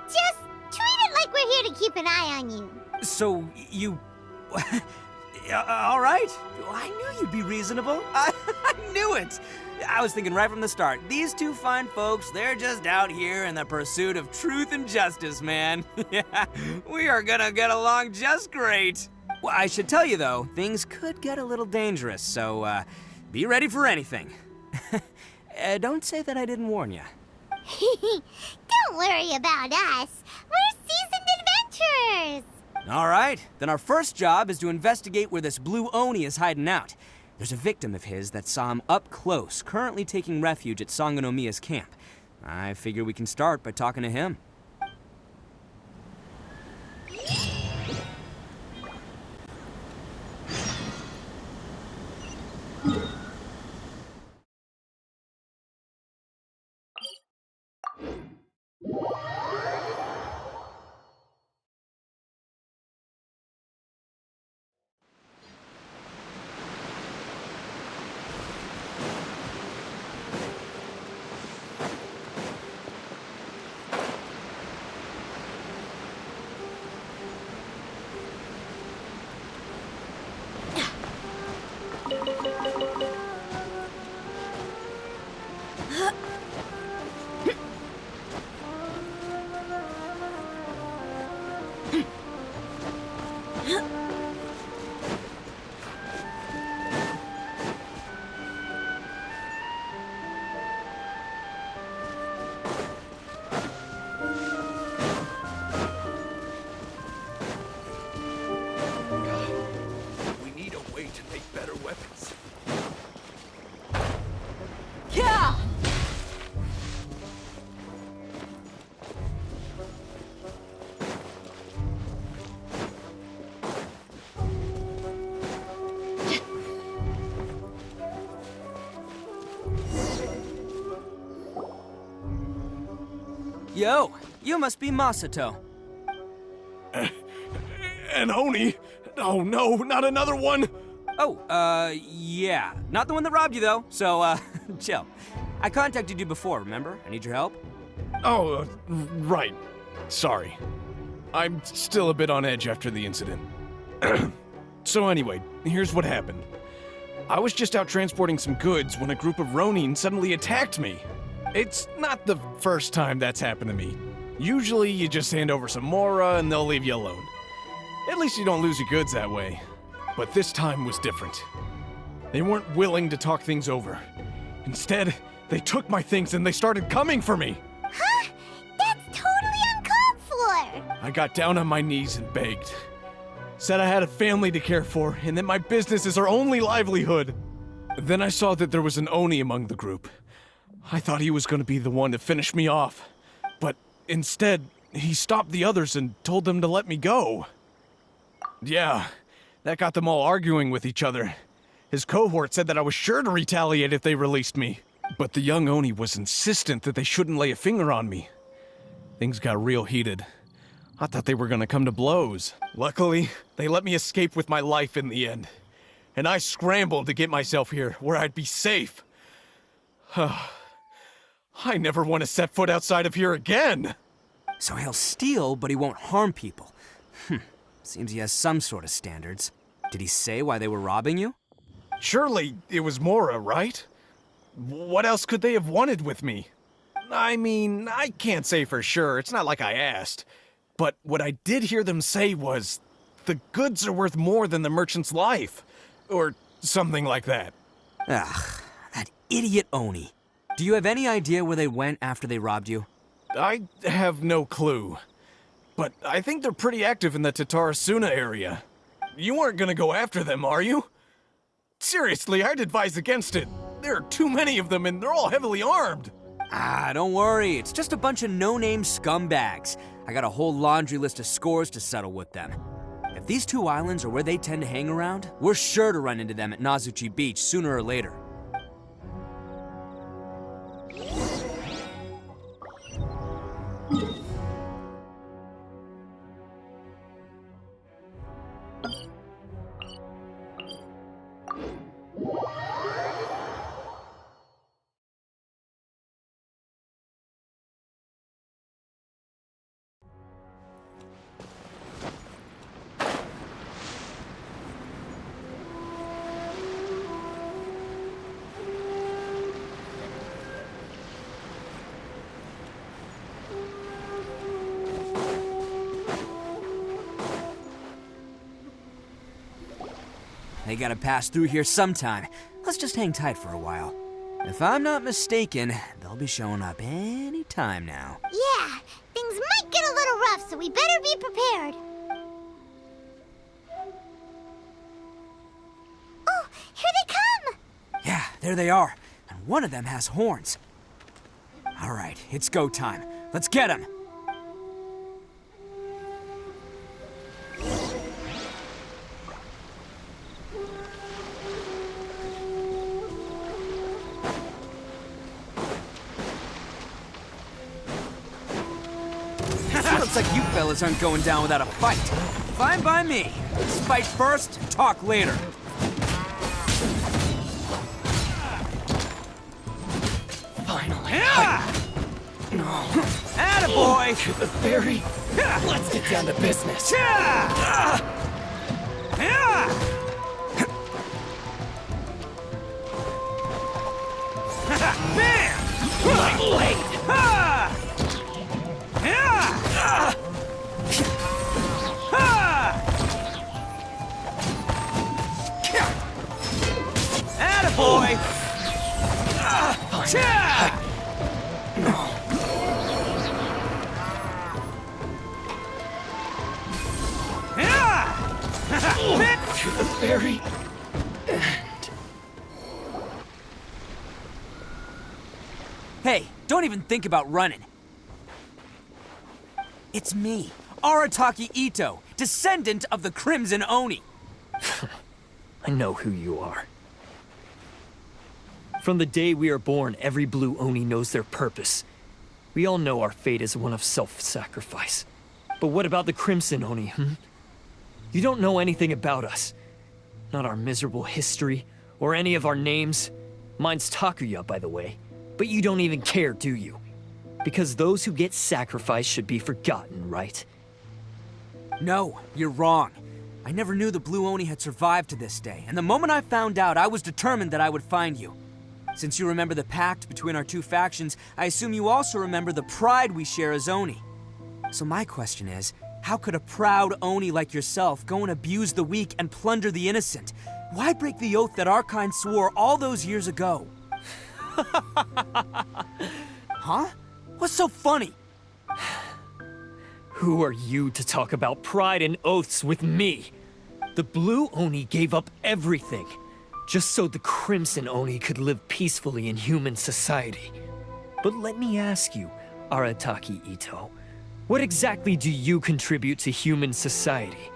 Just treat it like we're here to keep an eye on you. So, you... all right. I knew you'd be reasonable. I knew it. I was thinking right from the start, these two fine folks, they're just out here in the pursuit of truth and justice, man. Yeah, we are gonna get along just great. Well, I should tell you though, things could get a little dangerous, so be ready for anything. Don't say that I didn't warn you. Don't worry about us. We're seasoned adventurers. All right, then our first job is to investigate where this blue Oni is hiding out. There's a victim of his that saw him up close, currently taking refuge at Sangonomiya's camp. I figure we can start by talking to him. We need a way to make better weapons. Yeah! Yo, you must be Masato. An Oni? Oh no, not another one! Oh, yeah. Not the one that robbed you, though, so, chill. I contacted you before, remember? I need your help. Oh, right. Sorry. I'm still a bit on edge after the incident. So anyway, here's what happened. I was just out transporting some goods when a group of Ronin suddenly attacked me. It's not the first time that's happened to me. Usually you just hand over some Mora and they'll leave you alone. At least you don't lose your goods that way. But this time was different. They weren't willing to talk things over. Instead, they took my things and they started coming for me. Huh? That's totally uncalled for. I got down on my knees and begged. Said I had a family to care for and that my business is our only livelihood. Then I saw that there was an Oni among the group. I thought he was going to be the one to finish me off. But instead, he stopped the others and told them to let me go. Yeah, that got them all arguing with each other. His cohort said that I was sure to retaliate if they released me. But the young Oni was insistent that they shouldn't lay a finger on me. Things got real heated. I thought they were gonna come to blows. Luckily, they let me escape with my life in the end. And I scrambled to get myself here, where I'd be safe. I never want to set foot outside of here again! So he'll steal, but he won't harm people. Seems he has some sort of standards. Did he say why they were robbing you? Surely it was Mora, right? What else could they have wanted with me? I mean, I can't say for sure, it's not like I asked. But what I did hear them say was, the goods are worth more than the merchant's life. Or something like that. Ugh, that idiot Oni. Do you have any idea where they went after they robbed you? I have no clue. but I think they're pretty active in the Tatarasuna area. You aren't gonna go after them, are you? Seriously, I'd advise against it. There are too many of them and they're all heavily armed. Ah, don't worry. It's just a bunch of no-name scumbags. I got a whole laundry list of scores to settle with them. If these two islands are where they tend to hang around, we're sure to run into them at Nazuchi Beach sooner or later. They gotta pass through here sometime. Let's just hang tight for a while. If I'm not mistaken, they'll be showing up any time now. Yeah, things might get a little rough, so we better be prepared. Oh, here they come! Yeah, there they are. And one of them has horns. All right, it's go time. Let's get them! Looks like you fellas aren't going down without a fight. Fine by me. Let's fight first, talk later. Finally. Attaboy! To the ferry. Let's get down to business. Bam! My blade. Attaboy! To the ferry. Hey, don't even think about running. It's me, Arataki Ito, descendant of the Crimson Oni. I know who you are. From the day we are born, every Blue Oni knows their purpose. We all know our fate is one of self-sacrifice. But what about the Crimson Oni, You don't know anything about us. Not our miserable history, or any of our names. Mine's Takuya, by the way. But you don't even care, do you? Because those who get sacrificed should be forgotten, right? No, you're wrong. I never knew the Blue Oni had survived to this day, and the moment I found out, I was determined that I would find you. Since you remember the pact between our two factions, I assume you also remember the pride we share as Oni. So my question is, how could a proud Oni like yourself go and abuse the weak and plunder the innocent? Why break the oath that our kind swore all those years ago? Huh? What's so funny? Who are you to talk about pride and oaths with me? The Blue Oni gave up everything, just so the Crimson Oni could live peacefully in human society. But let me ask you, Arataki Ito, what exactly do you contribute to human society?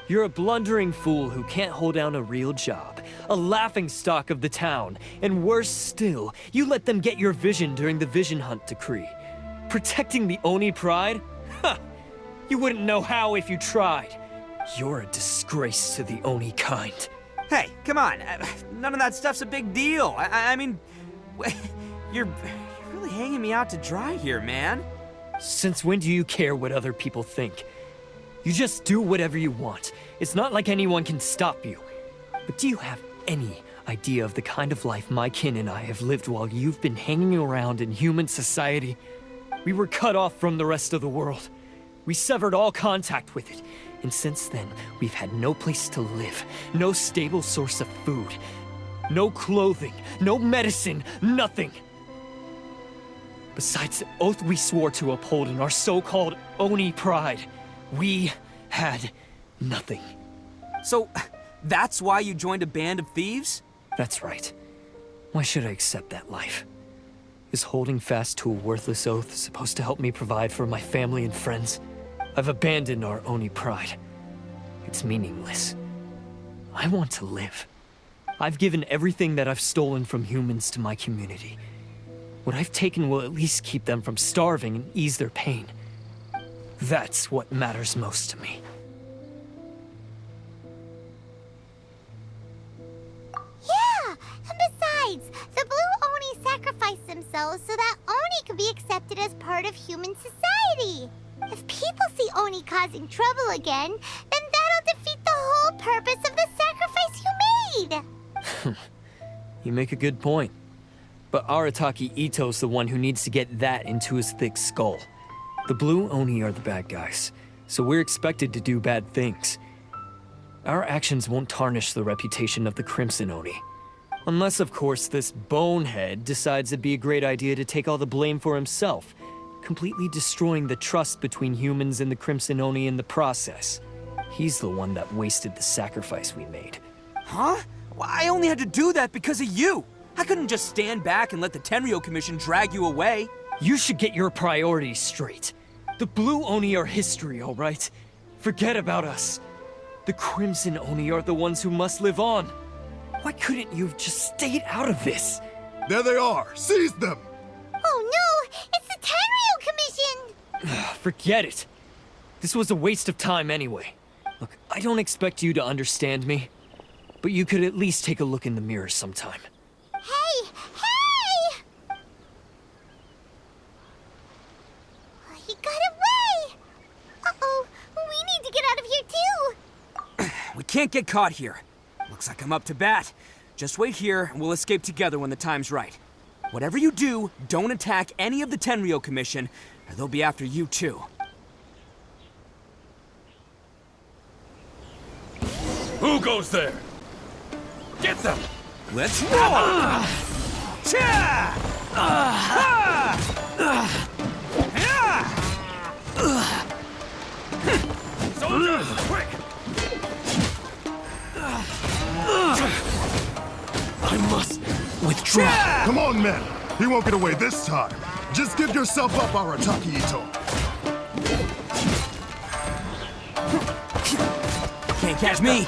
You're a blundering fool who can't hold down a real job, a laughingstock of the town, and worse still, you let them get your vision during the Vision Hunt decree. Protecting the Oni pride? Ha! You wouldn't know how if you tried. You're a disgrace to the Oni kind. Hey, come on. None of that stuff's a big deal. I mean, you're really hanging me out to dry here, man. Since when do you care what other people think? You just do whatever you want. It's not like anyone can stop you. But do you have any idea of the kind of life my kin and I have lived while you've been hanging around in human society? We were cut off from the rest of the world. We severed all contact with it. And since then, we've had no place to live, no stable source of food, no clothing, no medicine, nothing. Besides the oath we swore to uphold in our so-called Oni pride. We had nothing. So, that's why you joined a band of thieves? That's right. Why should I accept that life? Is holding fast to a worthless oath supposed to help me provide for my family and friends? I've abandoned our Oni pride. It's meaningless. I want to live. I've given everything that I've stolen from humans to my community. What I've taken will at least keep them from starving and ease their pain. That's what matters most to me. Yeah, and besides, the Blue Oni sacrificed themselves so that Oni could be accepted as part of human society. If people see Oni causing trouble again, then that'll defeat the whole purpose of the sacrifice you made. You make a good point. But Arataki Ito's the one who needs to get that into his thick skull. The Blue Oni are the bad guys, so we're expected to do bad things. Our actions won't tarnish the reputation of the Crimson Oni. Unless, of course, this bonehead decides it'd be a great idea to take all the blame for himself, completely destroying the trust between humans and the Crimson Oni in the process. He's the one that wasted the sacrifice we made. Huh? Well, I only had to do that because of you. I couldn't just stand back and let the Tenryo Commission drag you away. You should get your priorities straight. The Blue Oni are history, all right? Forget about us. The Crimson Oni are the ones who must live on. Why couldn't you have just stayed out of this? There they are! Seize them! Oh no! It's the Tenryo Commission! Forget it. This was a waste of time anyway. Look, I don't expect you to understand me, but you could at least take a look in the mirror sometime. Hey! Hey! He got away! Uh-oh, we need to get out of here too! We can't get caught here. Looks like I'm up to bat. Just wait here and we'll escape together when the time's right. Whatever you do, don't attack any of the Tenryo Commission, or they'll be after you too. Who goes there? Get them! Let's roll! Soldiers, quick! I must withdraw. Come on, men! He won't get away this time. Just give yourself up, Arataki Ito. Can't catch me!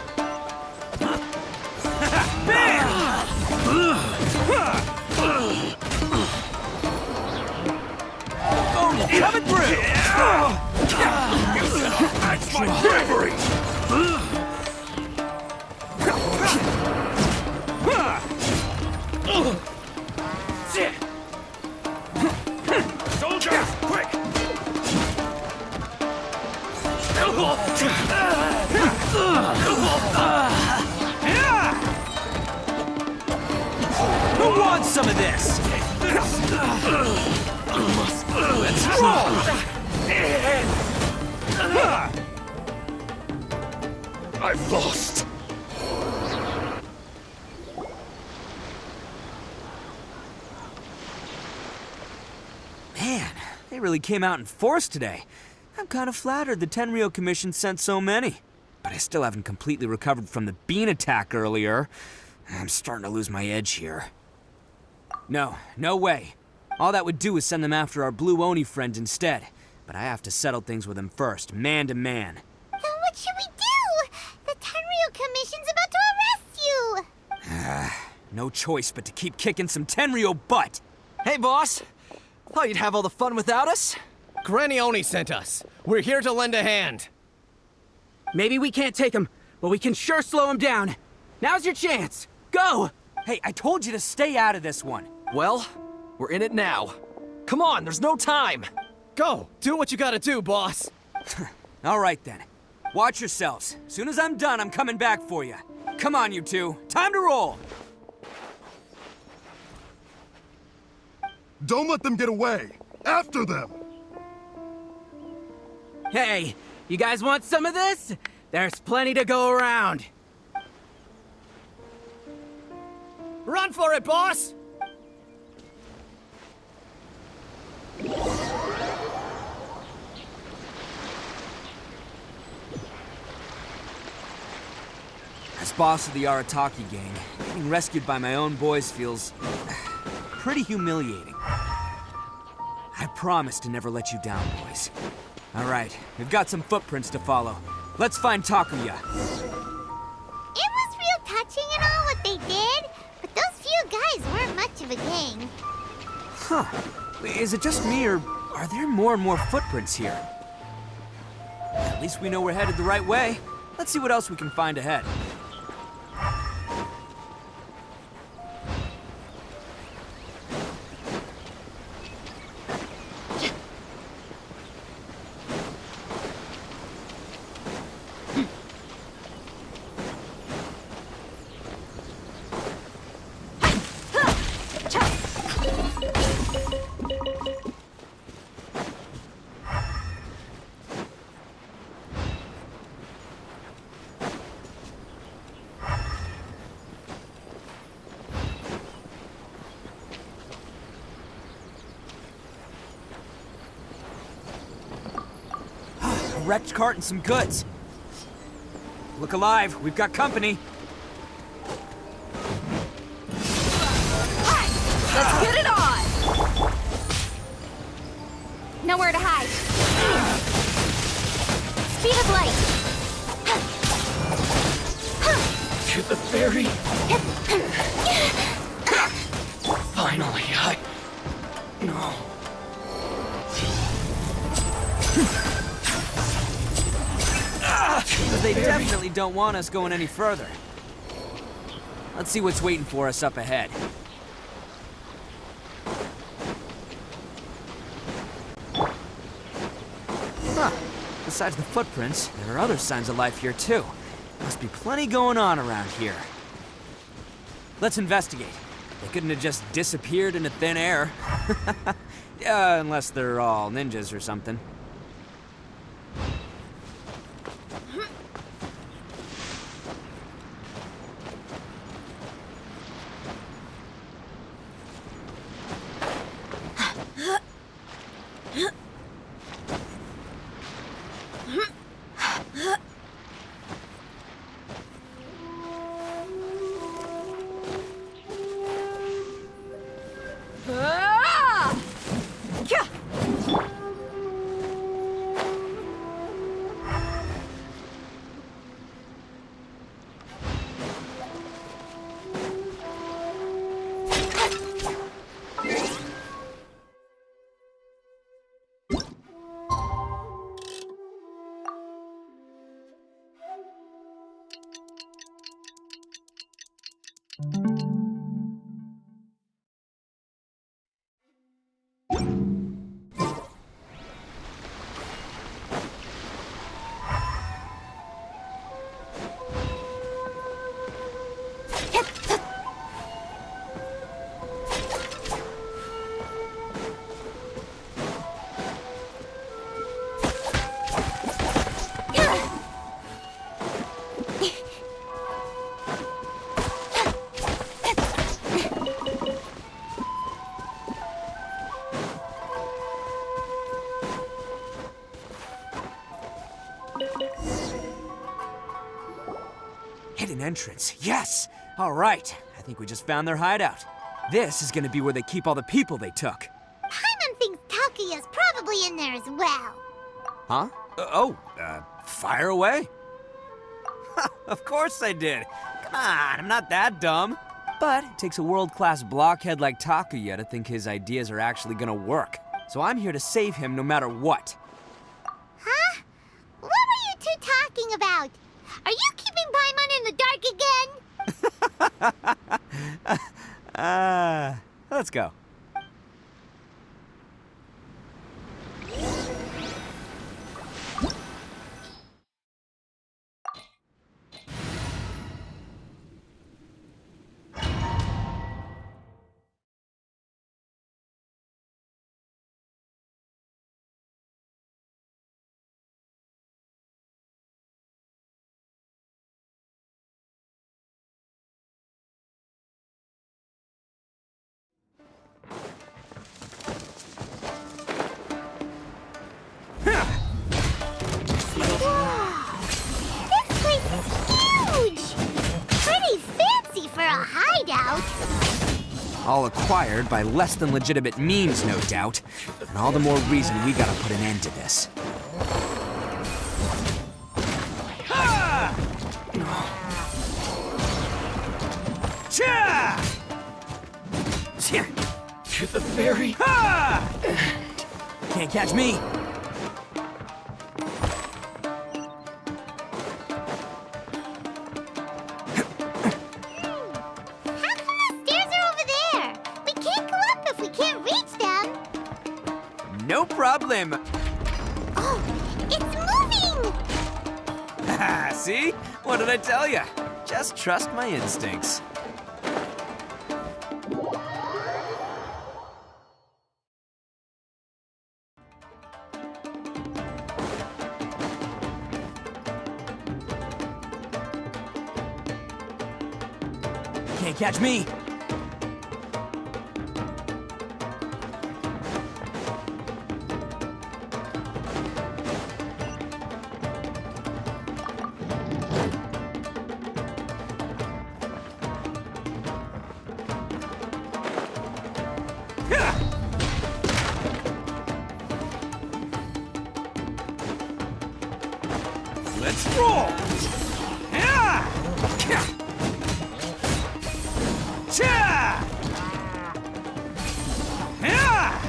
Oh, coming through! That's my bravery! Soldiers, quick! Who wants some of this? Let's roll! I've lost. Man, they really came out in force today. I'm kind of flattered the Tenryo Commission sent so many. But I still haven't completely recovered from the bean attack earlier. I'm starting to lose my edge here. No way. All that would do is send them after our Blue Oni friend instead. But I have to settle things with him first, man to man. Then what should we do? The Tenryo Commission's about to arrest you! No choice but to keep kicking some Tenryo butt. Hey, boss. Thought you'd have all the fun without us? Granny Oni sent us. We're here to lend a hand. Maybe we can't take him, but we can sure slow him down. Now's your chance. Go! Hey, I told you to stay out of this one. Well, we're in it now. Come on, there's no time. Go! Do what you gotta do, boss. All right then. Watch yourselves. Soon as I'm done, I'm coming back for you. Come on, you two. Time to roll! Don't let them get away. After them. Hey, you guys want some of this? There's plenty to go around. Run for it, boss! As boss of the Arataki gang, getting rescued by my own boys feels pretty humiliating. I promise to never let you down, boys. All right, we've got some footprints to follow. Let's find Takuya. It was real touching and all what they did, but those few guys weren't much of a gang. Huh. Is it just me, or are there more and more footprints here? At least we know we're headed the right way. Let's see what else we can find ahead. A wrecked cart and some goods. Look alive, we've got company. Let's get it on! Nowhere to hide. Speed of light. To the ferry. Finally, No. They definitely don't want us going any further. Let's see what's waiting for us up ahead. Huh. Besides the footprints, there are other signs of life here too. Must be plenty going on around here. Let's investigate. They couldn't have just disappeared into thin air. Yeah, unless they're all ninjas or something. Hidden entrance, yes! All right, I think we just found their hideout. This is gonna be where they keep all the people they took. Paimon thinks Takuya's probably in there as well. Huh? Fire away? Of course I did. Come on, I'm not that dumb. But it takes a world-class blockhead like Takuya to think his ideas are actually gonna work. So I'm here to save him no matter what. Huh? What were you two talking about? Are you keeping Paimon in the dark again? Let's go. hideout. All acquired by less than legitimate means, no doubt. And all the more reason we gotta put an end to this. Ha! Cha! To the ferry. Ha! Can't catch me. No problem. Oh, it's moving! Haha, see? What did I tell you? Just trust my instincts. Can't catch me. Let's roll! Yeah! Cha! Yeah!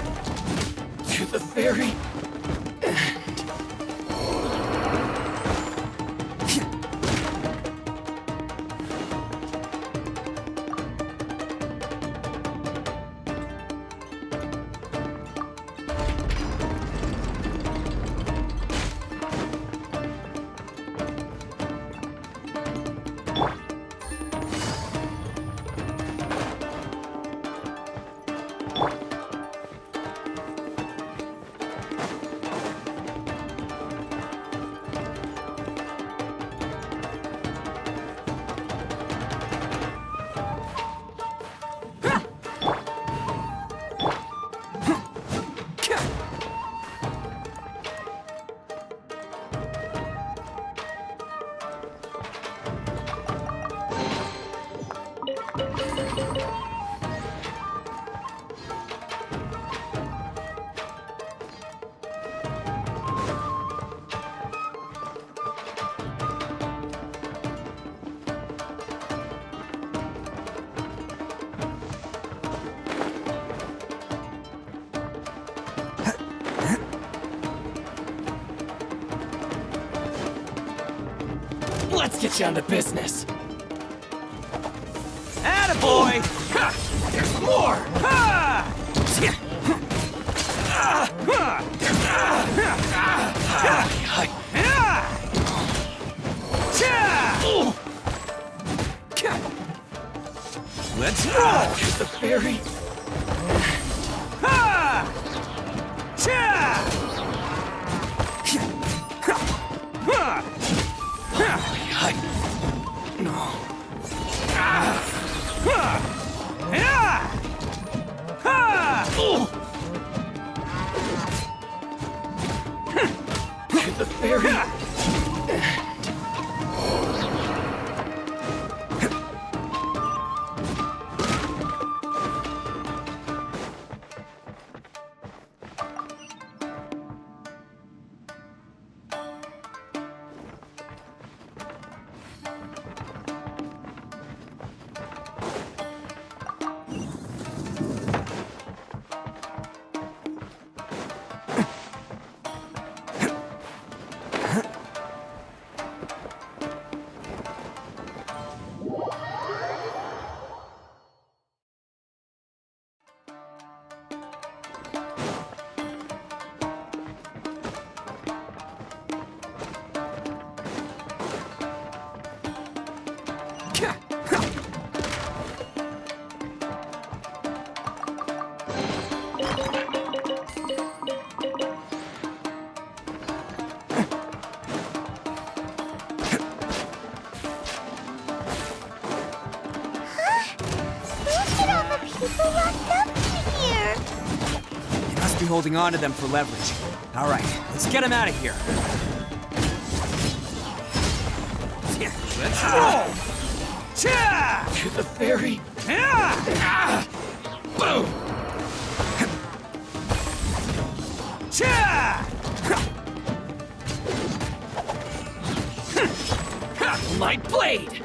To the ferry. Let's get down to business. Attaboy! Ha! There's more! Ha! Let's roll! To the ferry. Ha! Cha! To the ferry. Holding on to them for leverage. All right, let's get them out of here. Let's roll! Cha! To the ferry. Boom! Light blade!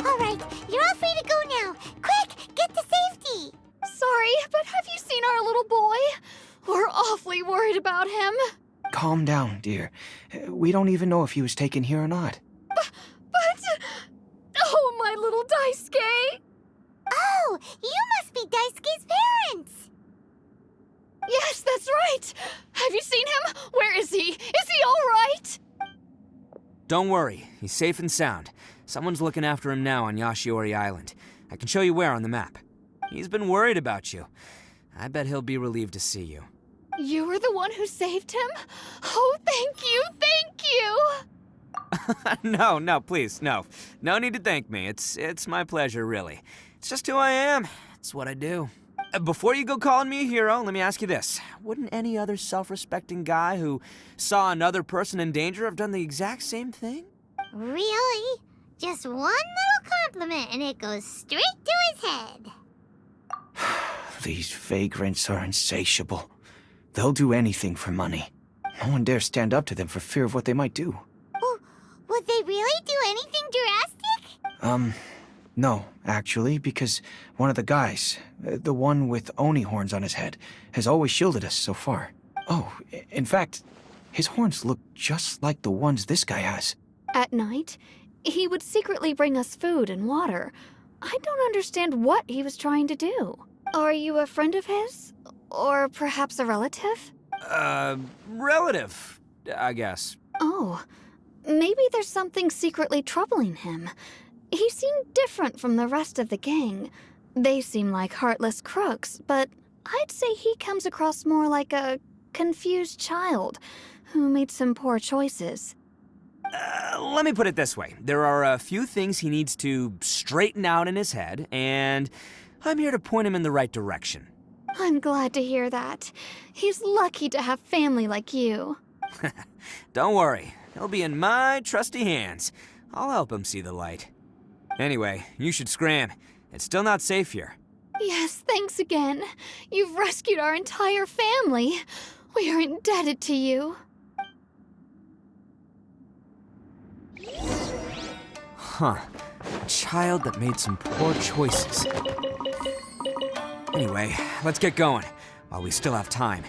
All right, you're all free to go now. Quick, get to safety. Sorry, but have you seen our little boy? We're awfully worried about him. Calm down, dear. We don't even know if he was taken here or not. But... Oh, my little Daisuke! Oh, you must be Daisuke's parents. Yes, that's right! Have you seen him? Where is he? Is he all right? Don't worry, he's safe and sound. Someone's looking after him now on Yashiori Island. I can show you where on the map. He's been worried about you. I bet he'll be relieved to see you. You were the one who saved him? Oh, thank you, thank you! No, please, no. No need to thank me. It's my pleasure, really. It's just who I am. It's what I do. Before you go calling me a hero, let me ask you this. Wouldn't any other self-respecting guy who saw another person in danger have done the exact same thing? Really? Just one little compliment and it goes straight to his head. These vagrants are insatiable. They'll do anything for money. No one dares stand up to them for fear of what they might do. Oh, would they really do anything drastic? No, actually, because one of the guys, the one with Oni horns on his head, has always shielded us so far. Oh, in fact, his horns look just like the ones this guy has. At night, he would secretly bring us food and water. I don't understand what he was trying to do. Are you a friend of his? Or perhaps a relative? Relative, I guess. Oh, maybe there's something secretly troubling him. He seemed different from the rest of the gang. They seem like heartless crooks, but I'd say he comes across more like a confused child who made some poor choices. Let me put it this way. There are a few things he needs to straighten out in his head, and I'm here to point him in the right direction. I'm glad to hear that. He's lucky to have family like you. Don't worry. He'll be in my trusty hands. I'll help him see the light. Anyway, you should scram. It's still not safe here. Yes, thanks again. You've rescued our entire family. We are indebted to you. Huh. A child that made some poor choices. Anyway, let's get going, while we still have time.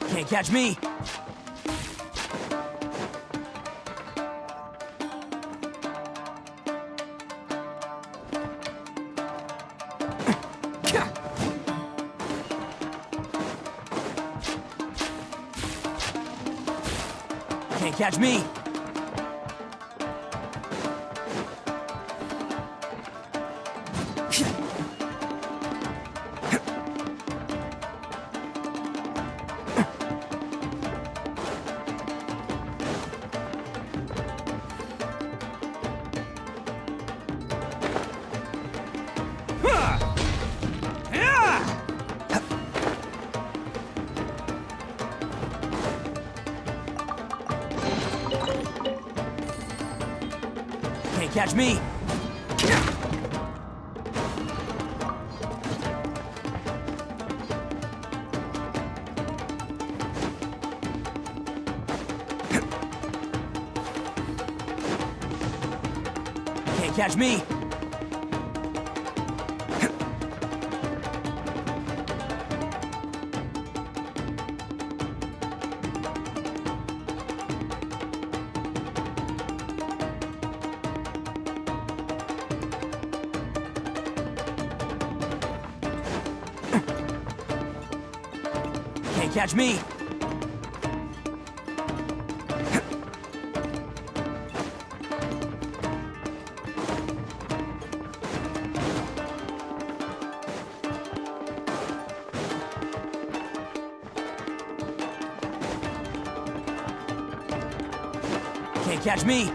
Can't catch me! Can't catch me! Can't catch me! Can't catch me! Can't catch me! Can't catch me!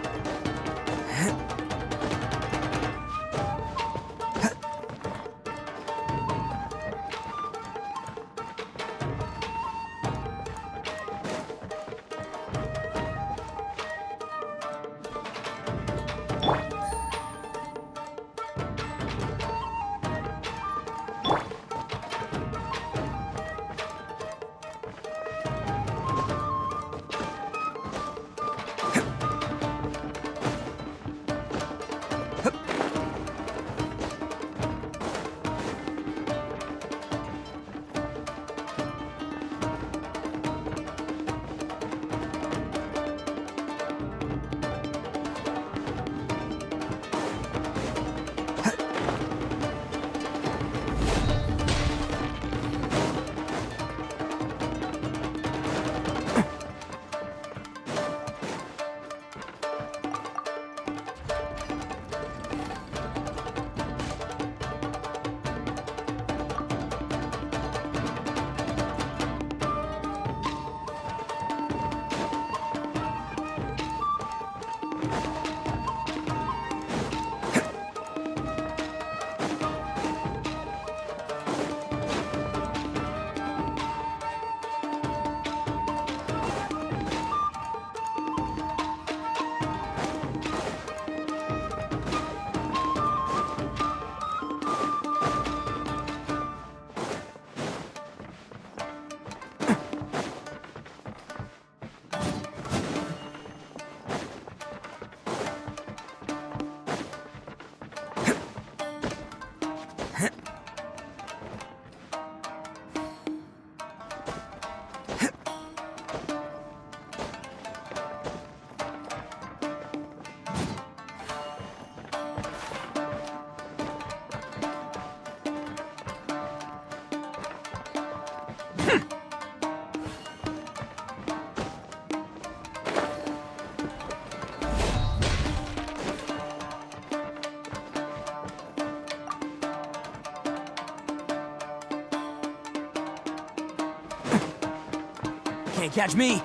Can't catch me!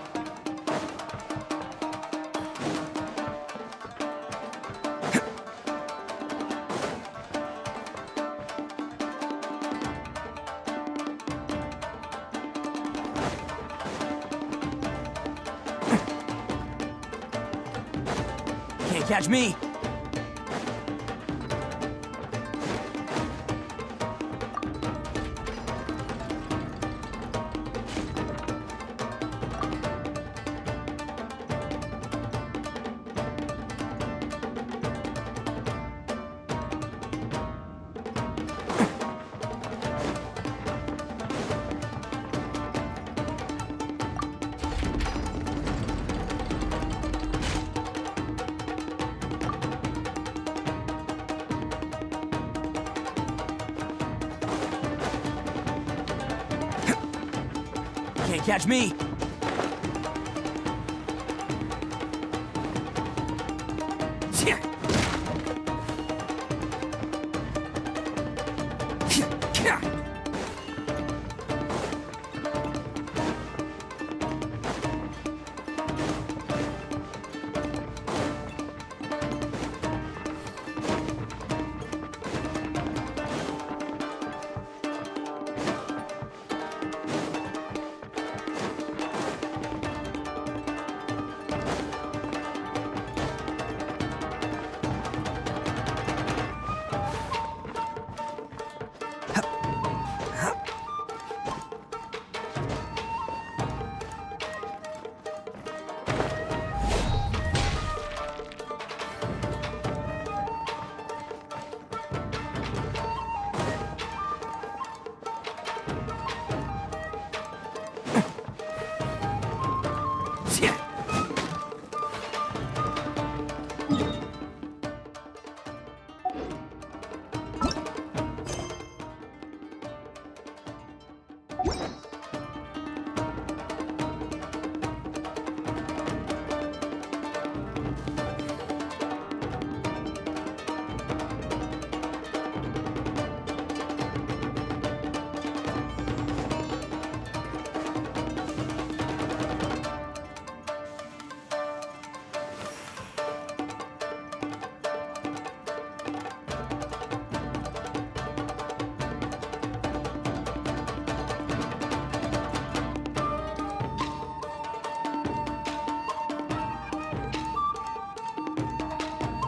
Can't catch me! Can't catch me!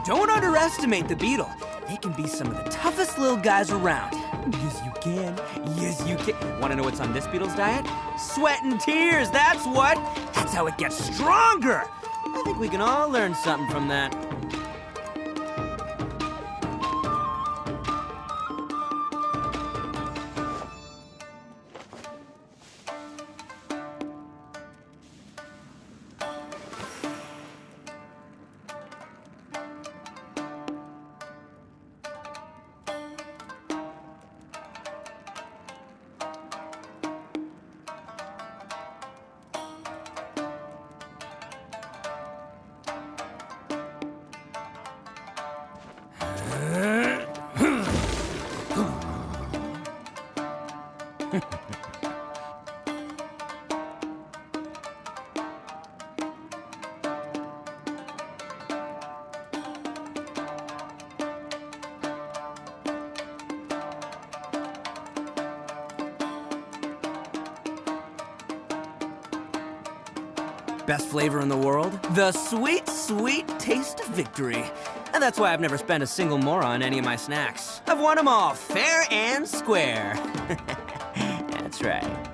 Don't underestimate the beetle. They can be some of the toughest little guys around. Yes, you can. Yes, you can. Want to know what's on this beetle's diet? Sweat and tears, that's what. That's how it gets stronger. I think we can all learn something from that. Best flavor in the world? The sweet, sweet taste of victory. And that's why I've never spent a single more on any of my snacks. I've won them all, fair and square. That's right.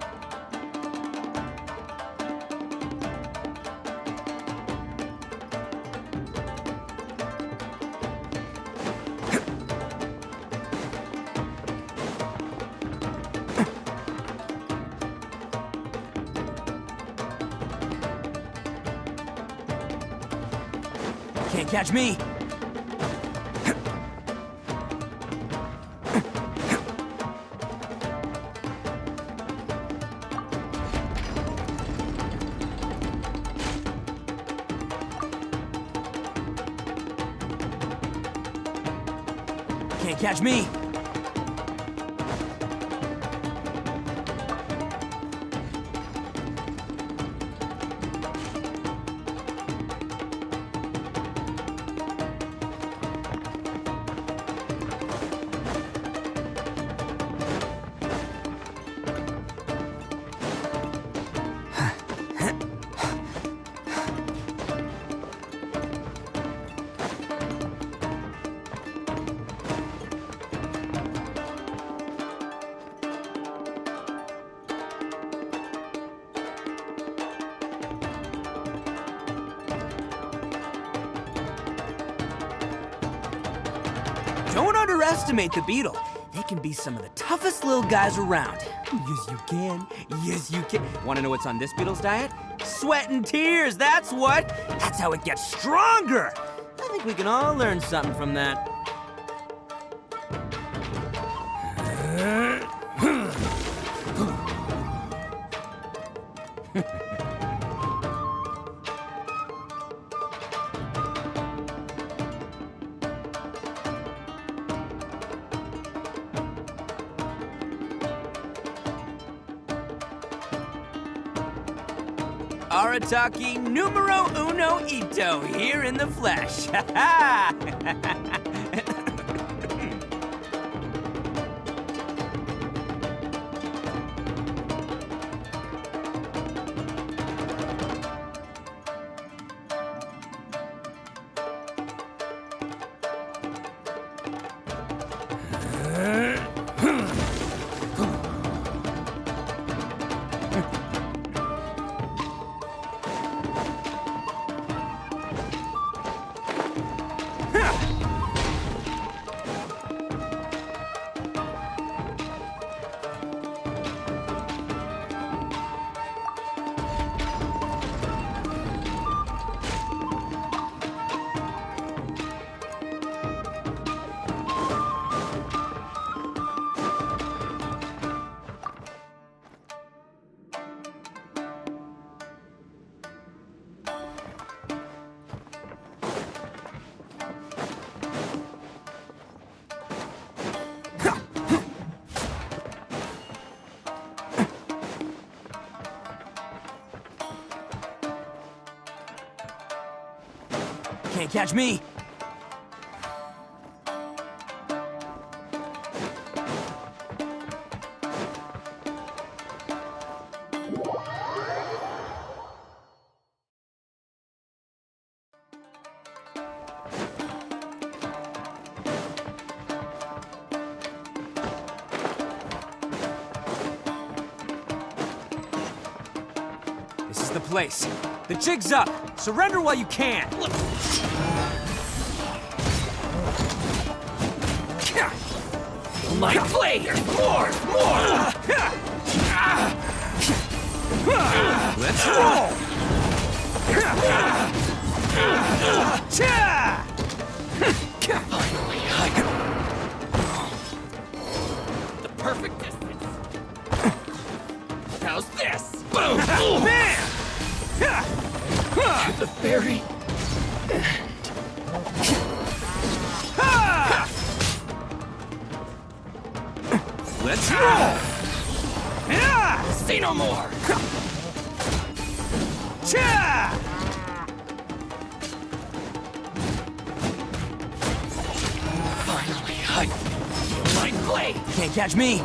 Can't catch me. Can't catch me. Don't underestimate the beetle. They can be some of the toughest little guys around. Yes, you can. Yes, you can. Want to know what's on this beetle's diet? Sweat and tears, that's what. That's how it gets stronger. I think we can all learn something from that. Arataki numero uno ito here in the flesh. Ha ha! Can't catch me. the place. The jig's up. Surrender while you can. My blade! More! Let's roll! Finally, the perfect distance. How's this? Boom! Man! To the very Let's roll! Say no more! Finally, I feel my blade! Can't catch me!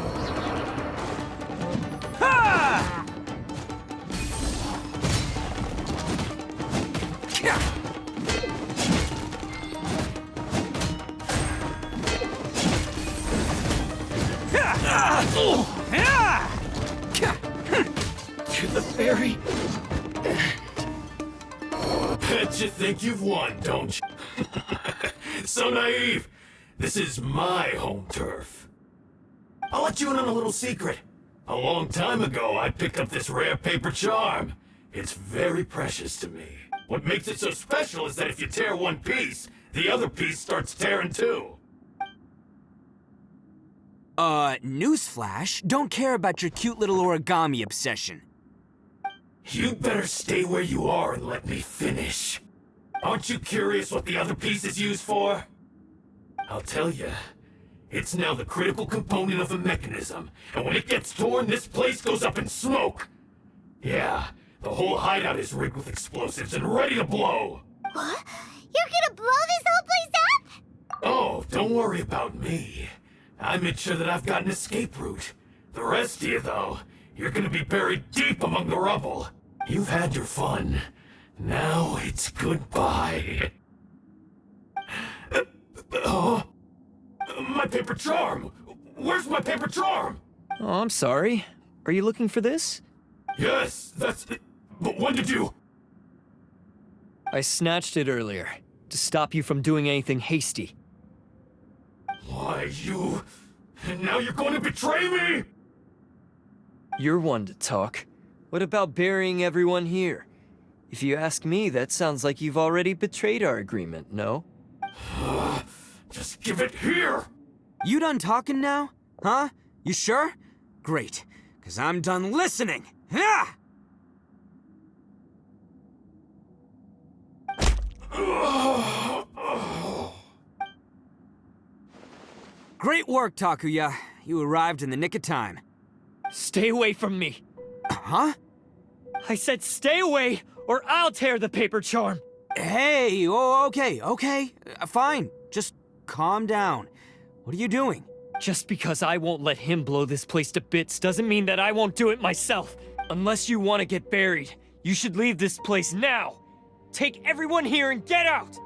To the very Bet you think you've won, don't you? So naive. This is my home turf. I'll let you in on a little secret. A long time ago, I picked up this rare paper charm. It's very precious to me. What makes it so special is that if you tear one piece, the other piece starts tearing too. Newsflash, don't care about your cute little origami obsession. You'd better stay where you are and let me finish. Aren't you curious what the other piece is used for? I'll tell you. It's now the critical component of a mechanism, and when it gets torn, this place goes up in smoke. Yeah, the whole hideout is rigged with explosives and ready to blow. What? You're gonna blow this whole place up? Oh, don't worry about me. I made sure that I've got an escape route. The rest of you, though, you're gonna be buried deep among the rubble. You've had your fun. Now it's goodbye. My paper charm! Where's my paper charm? Oh, I'm sorry. Are you looking for this? Yes, that's it. But when did you... I snatched it earlier, to stop you from doing anything hasty. Why, you... And now you're going to betray me? You're one to talk. What about burying everyone here? If you ask me, that sounds like you've already betrayed our agreement, no? Just give it here! You done talking now? Huh? You sure? Great, because I'm done listening! Ah! Great work, Takuya. You arrived in the nick of time. Stay away from me! Huh? I said stay away, or I'll tear the paper charm! Hey, oh, okay. Fine. Just calm down. What are you doing? Just because I won't let him blow this place to bits doesn't mean that I won't do it myself. Unless you want to get buried, you should leave this place now. Take everyone here and get out!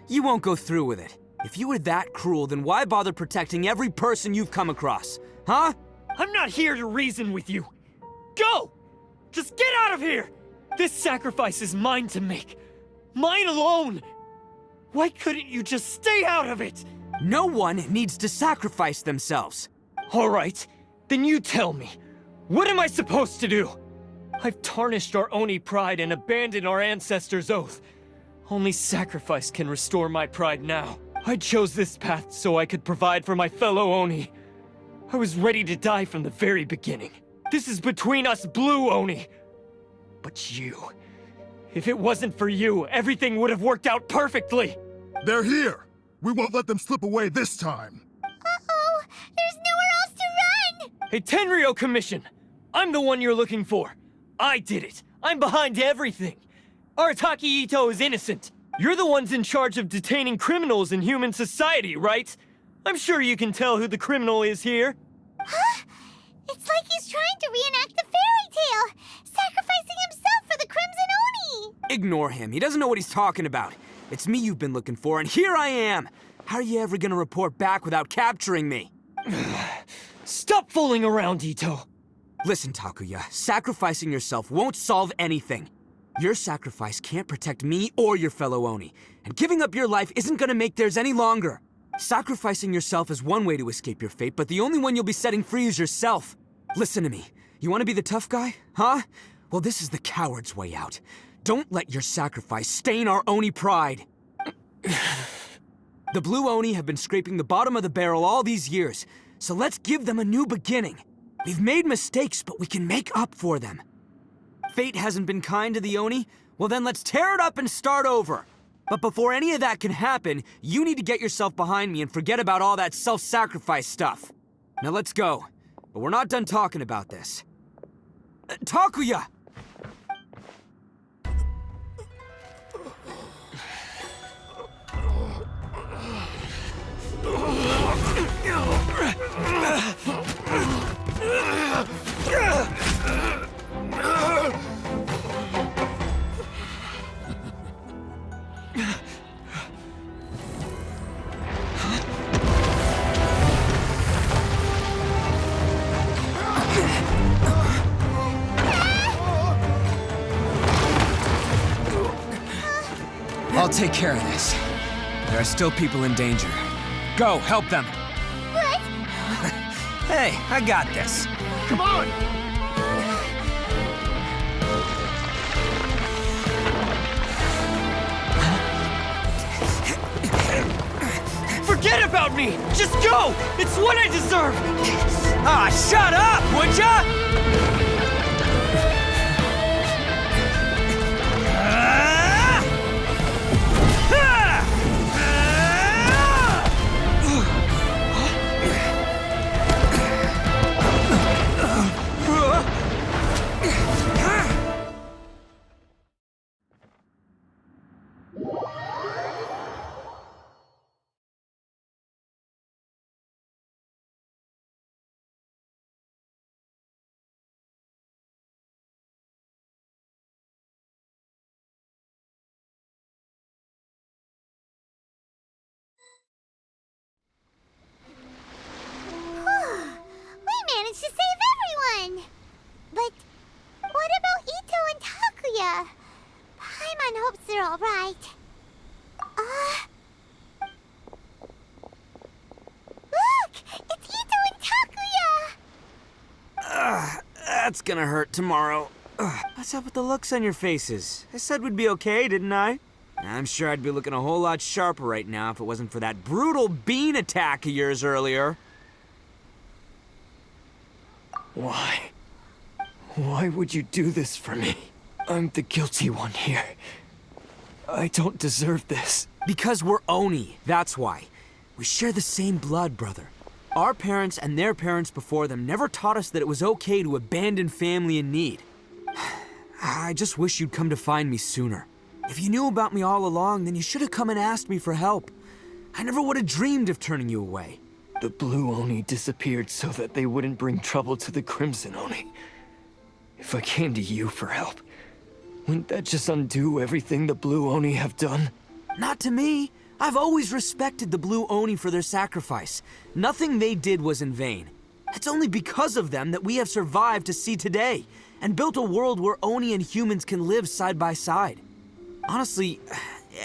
You won't go through with it. If you were that cruel, then why bother protecting every person you've come across? Huh? I'm not here to reason with you. Go! Just get out of here! This sacrifice is mine to make. Mine alone! Why couldn't you just stay out of it? No one needs to sacrifice themselves. All right, then you tell me. What am I supposed to do? I've tarnished our Oni pride and abandoned our ancestors' oath. Only sacrifice can restore my pride now. I chose this path so I could provide for my fellow Oni. I was ready to die from the very beginning. This is between us Blue Oni. But you... If it wasn't for you, everything would have worked out perfectly! They're here! We won't let them slip away this time! Uh-oh! There's nowhere else to run! Hey, Tenryo Commission! I'm the one you're looking for. I did it. I'm behind everything. Arataki Ito is innocent. You're the ones in charge of detaining criminals in human society, right? I'm sure you can tell who the criminal is here. Huh? It's like he's trying to reenact the fairy tale, sacrificing himself for the Crimson Oni! Ignore him. He doesn't know what he's talking about. It's me you've been looking for, and here I am! How are you ever gonna report back without capturing me? Stop fooling around, Ito. Listen, Takuya, sacrificing yourself won't solve anything. Your sacrifice can't protect me or your fellow Oni, and giving up your life isn't gonna make theirs any longer. Sacrificing yourself is one way to escape your fate, but the only one you'll be setting free is yourself. Listen to me. You want to be the tough guy, huh? Well, this is the coward's way out. Don't let your sacrifice stain our Oni pride. The Blue Oni have been scraping the bottom of the barrel all these years, so let's give them a new beginning. We've made mistakes, but we can make up for them. Fate hasn't been kind to the Oni? Well then let's tear it up and start over. But before any of that can happen, you need to get yourself behind me and forget about all that self-sacrifice stuff. Now let's go. But we're not done talking about this. Takuya! I'll take care of this. There are still people in danger. Go, help them. What? Hey, I got this. Come on! Forget about me! Just go! It's what I deserve! Ah, shut up, would ya? We managed to save everyone! But what about Ito and Takuya? Paimon hopes they're alright. Look! It's Ito and Takuya! That's gonna hurt tomorrow. What's up with the looks on your faces? I said we'd be okay, didn't I? I'm sure I'd be looking a whole lot sharper right now if it wasn't for that brutal bean attack of yours earlier. Why? Why would you do this for me? I'm the guilty one here. I don't deserve this. Because we're Oni, that's why. We share the same blood, brother. Our parents and their parents before them never taught us that it was okay to abandon family in need. I just wish you'd come to find me sooner. If you knew about me all along, then you should have come and asked me for help. I never would have dreamed of turning you away. The Blue Oni disappeared so that they wouldn't bring trouble to the Crimson Oni. If I came to you for help, wouldn't that just undo everything the Blue Oni have done? Not to me. I've always respected the Blue Oni for their sacrifice. Nothing they did was in vain. It's only because of them that we have survived to see today, and built a world where Oni and humans can live side by side. Honestly,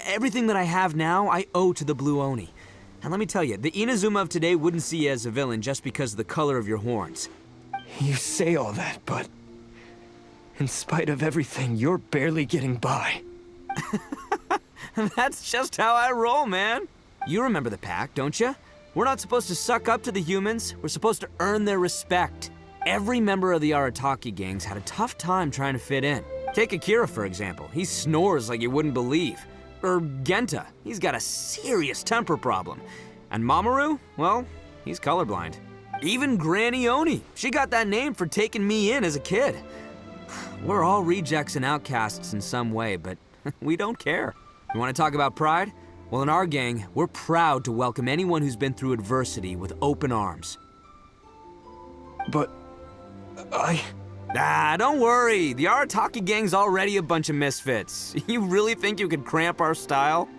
everything that I have now, I owe to the Blue Oni. And let me tell you, the Inazuma of today wouldn't see you as a villain just because of the color of your horns. You say all that, but in spite of everything, you're barely getting by. That's just how I roll, man. You remember the pact, don't you? We're not supposed to suck up to the humans. We're supposed to earn their respect. Every member of the Arataki gangs had a tough time trying to fit in. Take Akira, for example. He snores like you wouldn't believe. Or Genta. He's got a serious temper problem. And Mamoru? Well, he's colorblind. Even Granny Oni. She got that name for taking me in as a kid. We're all rejects and outcasts in some way, but we don't care. You want to talk about pride? Well, in our gang, we're proud to welcome anyone who's been through adversity with open arms. But don't worry. The Arataki gang's already a bunch of misfits. You really think you could cramp our style?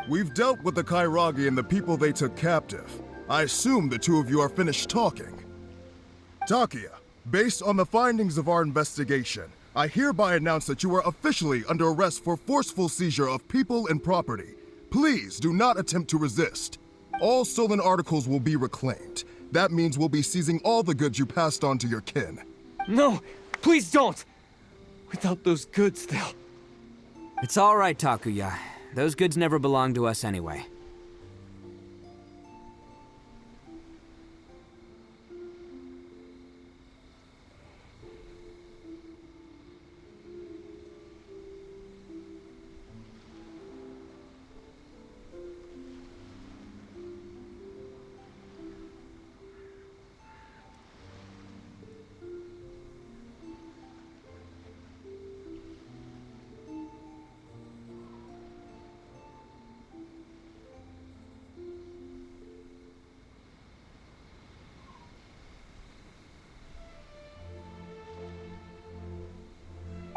We've dealt with the Kairagi and the people they took captive. I assume the two of you are finished talking. Takia, based on the findings of our investigation, I hereby announce that you are officially under arrest for forceful seizure of people and property. Please do not attempt to resist. All stolen articles will be reclaimed. That means we'll be seizing all the goods you passed on to your kin. No, please don't! Without those goods, they'll... It's all right, Takuya. Those goods never belonged to us anyway.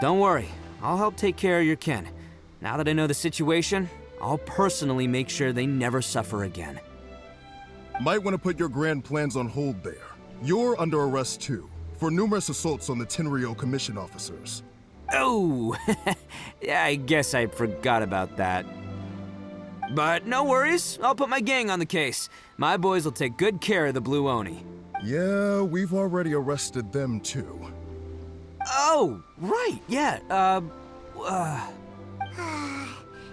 Don't worry, I'll help take care of your kin. Now that I know the situation, I'll personally make sure they never suffer again. Might want to put your grand plans on hold there. You're under arrest too, for numerous assaults on the Tenryo Commission officers. Oh, yeah, I guess I forgot about that. But no worries, I'll put my gang on the case. My boys will take good care of the Blue Oni. Yeah, we've already arrested them too. Oh, right, yeah,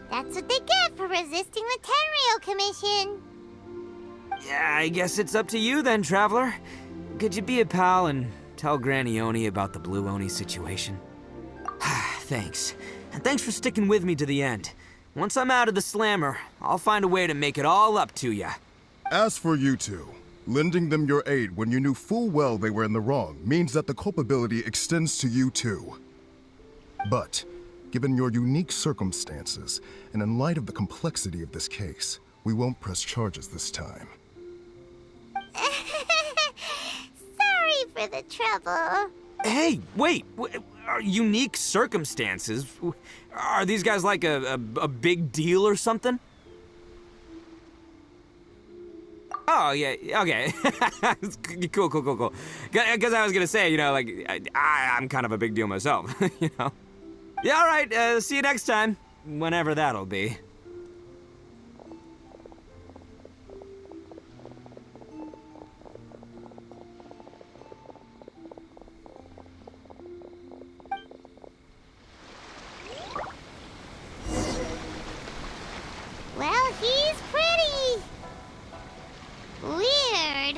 That's what they get for resisting the Tenryo Commission. Yeah, I guess it's up to you then, Traveler. Could you be a pal and tell Granny Oni about the Blue Oni situation? Thanks. And thanks for sticking with me to the end. Once I'm out of the slammer, I'll find a way to make it all up to ya. As for you two, lending them your aid when you knew full well they were in the wrong means that the culpability extends to you too. But, given your unique circumstances, and in light of the complexity of this case, we won't press charges this time. Sorry for the trouble. Hey, wait! Unique circumstances? Are these guys like a big deal or something? Oh, yeah, okay. Cool. Because I was gonna say, you know, like, I'm kind of a big deal myself, you know? Yeah, all right, see you next time. Whenever that'll be. Well, he's pretty. Weird.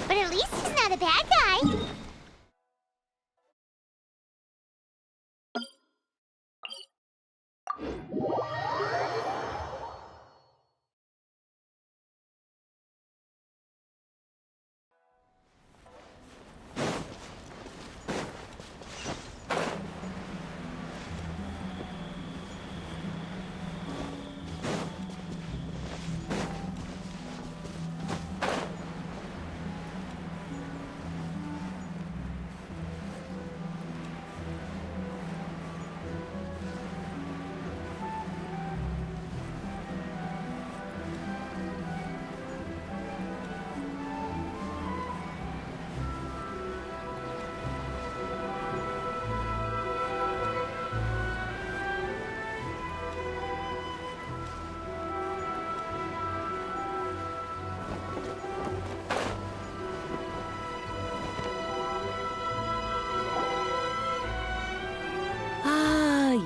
But at least he's not a bad guy.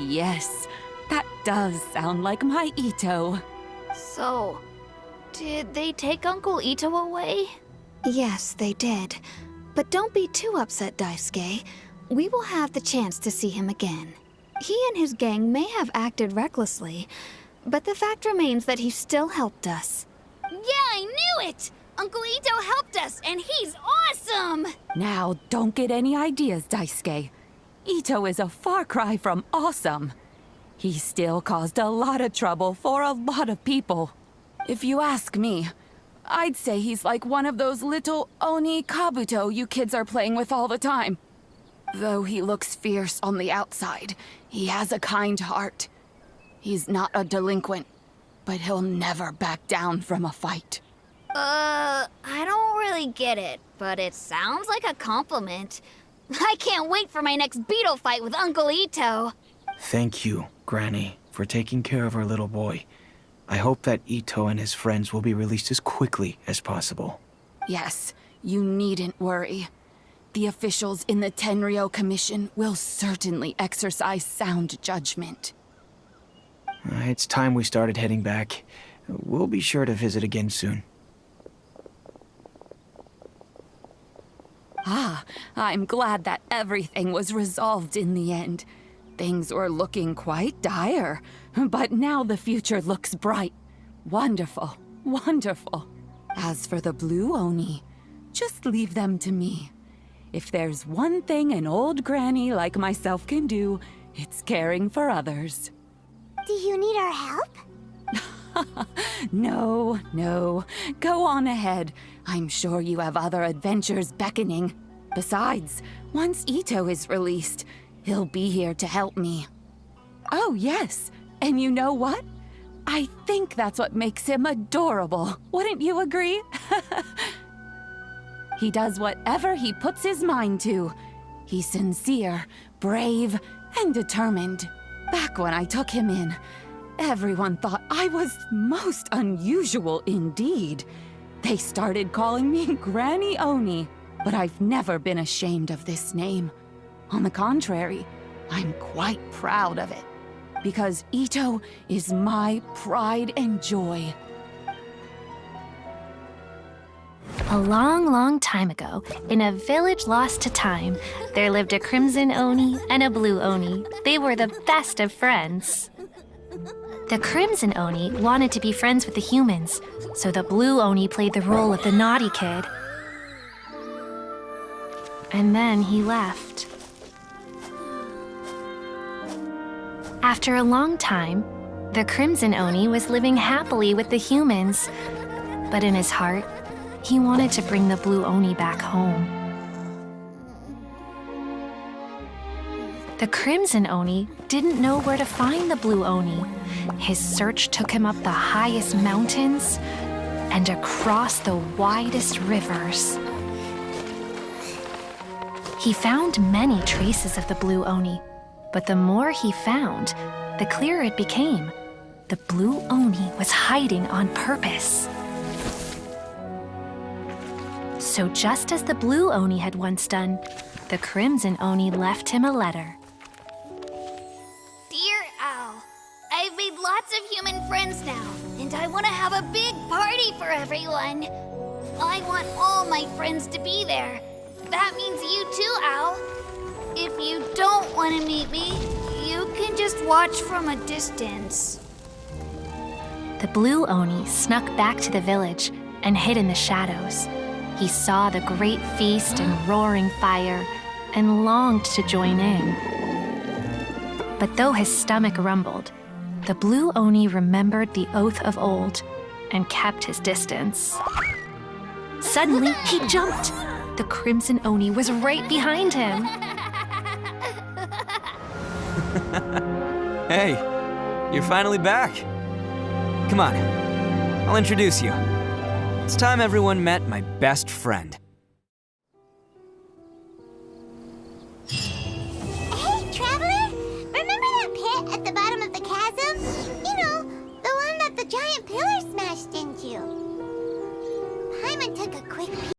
Yes, that does sound like my Ito. So, did they take Uncle Ito away? Yes, they did. But don't be too upset, Daisuke. We will have the chance to see him again. He and his gang may have acted recklessly, but the fact remains that he still helped us. Yeah, I knew it! Uncle Ito helped us, and he's awesome! Now, don't get any ideas, Daisuke. Ito is a far cry from awesome. He still caused a lot of trouble for a lot of people. If you ask me, I'd say he's like one of those little Oni Kabuto you kids are playing with all the time. Though he looks fierce on the outside, he has a kind heart. He's not a delinquent, but he'll never back down from a fight. I don't really get it, but it sounds like a compliment. I can't wait for my next beetle fight with Uncle Ito. Thank you, Granny, for taking care of our little boy. I hope that Ito and his friends will be released as quickly as possible. Yes, you needn't worry. The officials in the Tenryo Commission will certainly exercise sound judgment. It's time we started heading back. We'll be sure to visit again soon. Ah, I'm glad that everything was resolved in the end. Things were looking quite dire, but now the future looks bright. Wonderful, wonderful. As for the Blue Oni, just leave them to me. If there's one thing an old granny like myself can do, it's caring for others. Do you need our help? No, no. Go on ahead. I'm sure you have other adventures beckoning. Besides, once Ito is released, he'll be here to help me. Oh, yes. And you know what? I think that's what makes him adorable. Wouldn't you agree? He does whatever he puts his mind to. He's sincere, brave, and determined. Back when I took him in, everyone thought I was most unusual indeed. They started calling me Granny Oni, but I've never been ashamed of this name. On the contrary, I'm quite proud of it, because Ito is my pride and joy. A long, long time ago, in a village lost to time, there lived a Crimson Oni and a Blue Oni. They were the best of friends. The Crimson Oni wanted to be friends with the humans, so the Blue Oni played the role of the naughty kid. And then he left. After a long time, the Crimson Oni was living happily with the humans, but in his heart, he wanted to bring the Blue Oni back home. The Crimson Oni didn't know where to find the Blue Oni. His search took him up the highest mountains and across the widest rivers. He found many traces of the Blue Oni, but the more he found, the clearer it became. The Blue Oni was hiding on purpose. So just as the Blue Oni had once done, the Crimson Oni left him a letter. Dear Owl, I've made lots of human friends now, and I want to have a big party for everyone. I want all my friends to be there. That means you too, Owl. If you don't want to meet me, you can just watch from a distance. The Blue Oni snuck back to the village and hid in the shadows. He saw the great feast and roaring fire and longed to join in. But though his stomach rumbled, the Blue Oni remembered the oath of old and kept his distance. Suddenly, he jumped. The Crimson Oni was right behind him. Hey, you're finally back. Come on, I'll introduce you. It's time everyone met my best friend. Hey, Traveler! Remember that pit at the bottom of the chasm? You know, the one that the giant pillar smashed into. Paimon took a quick peek.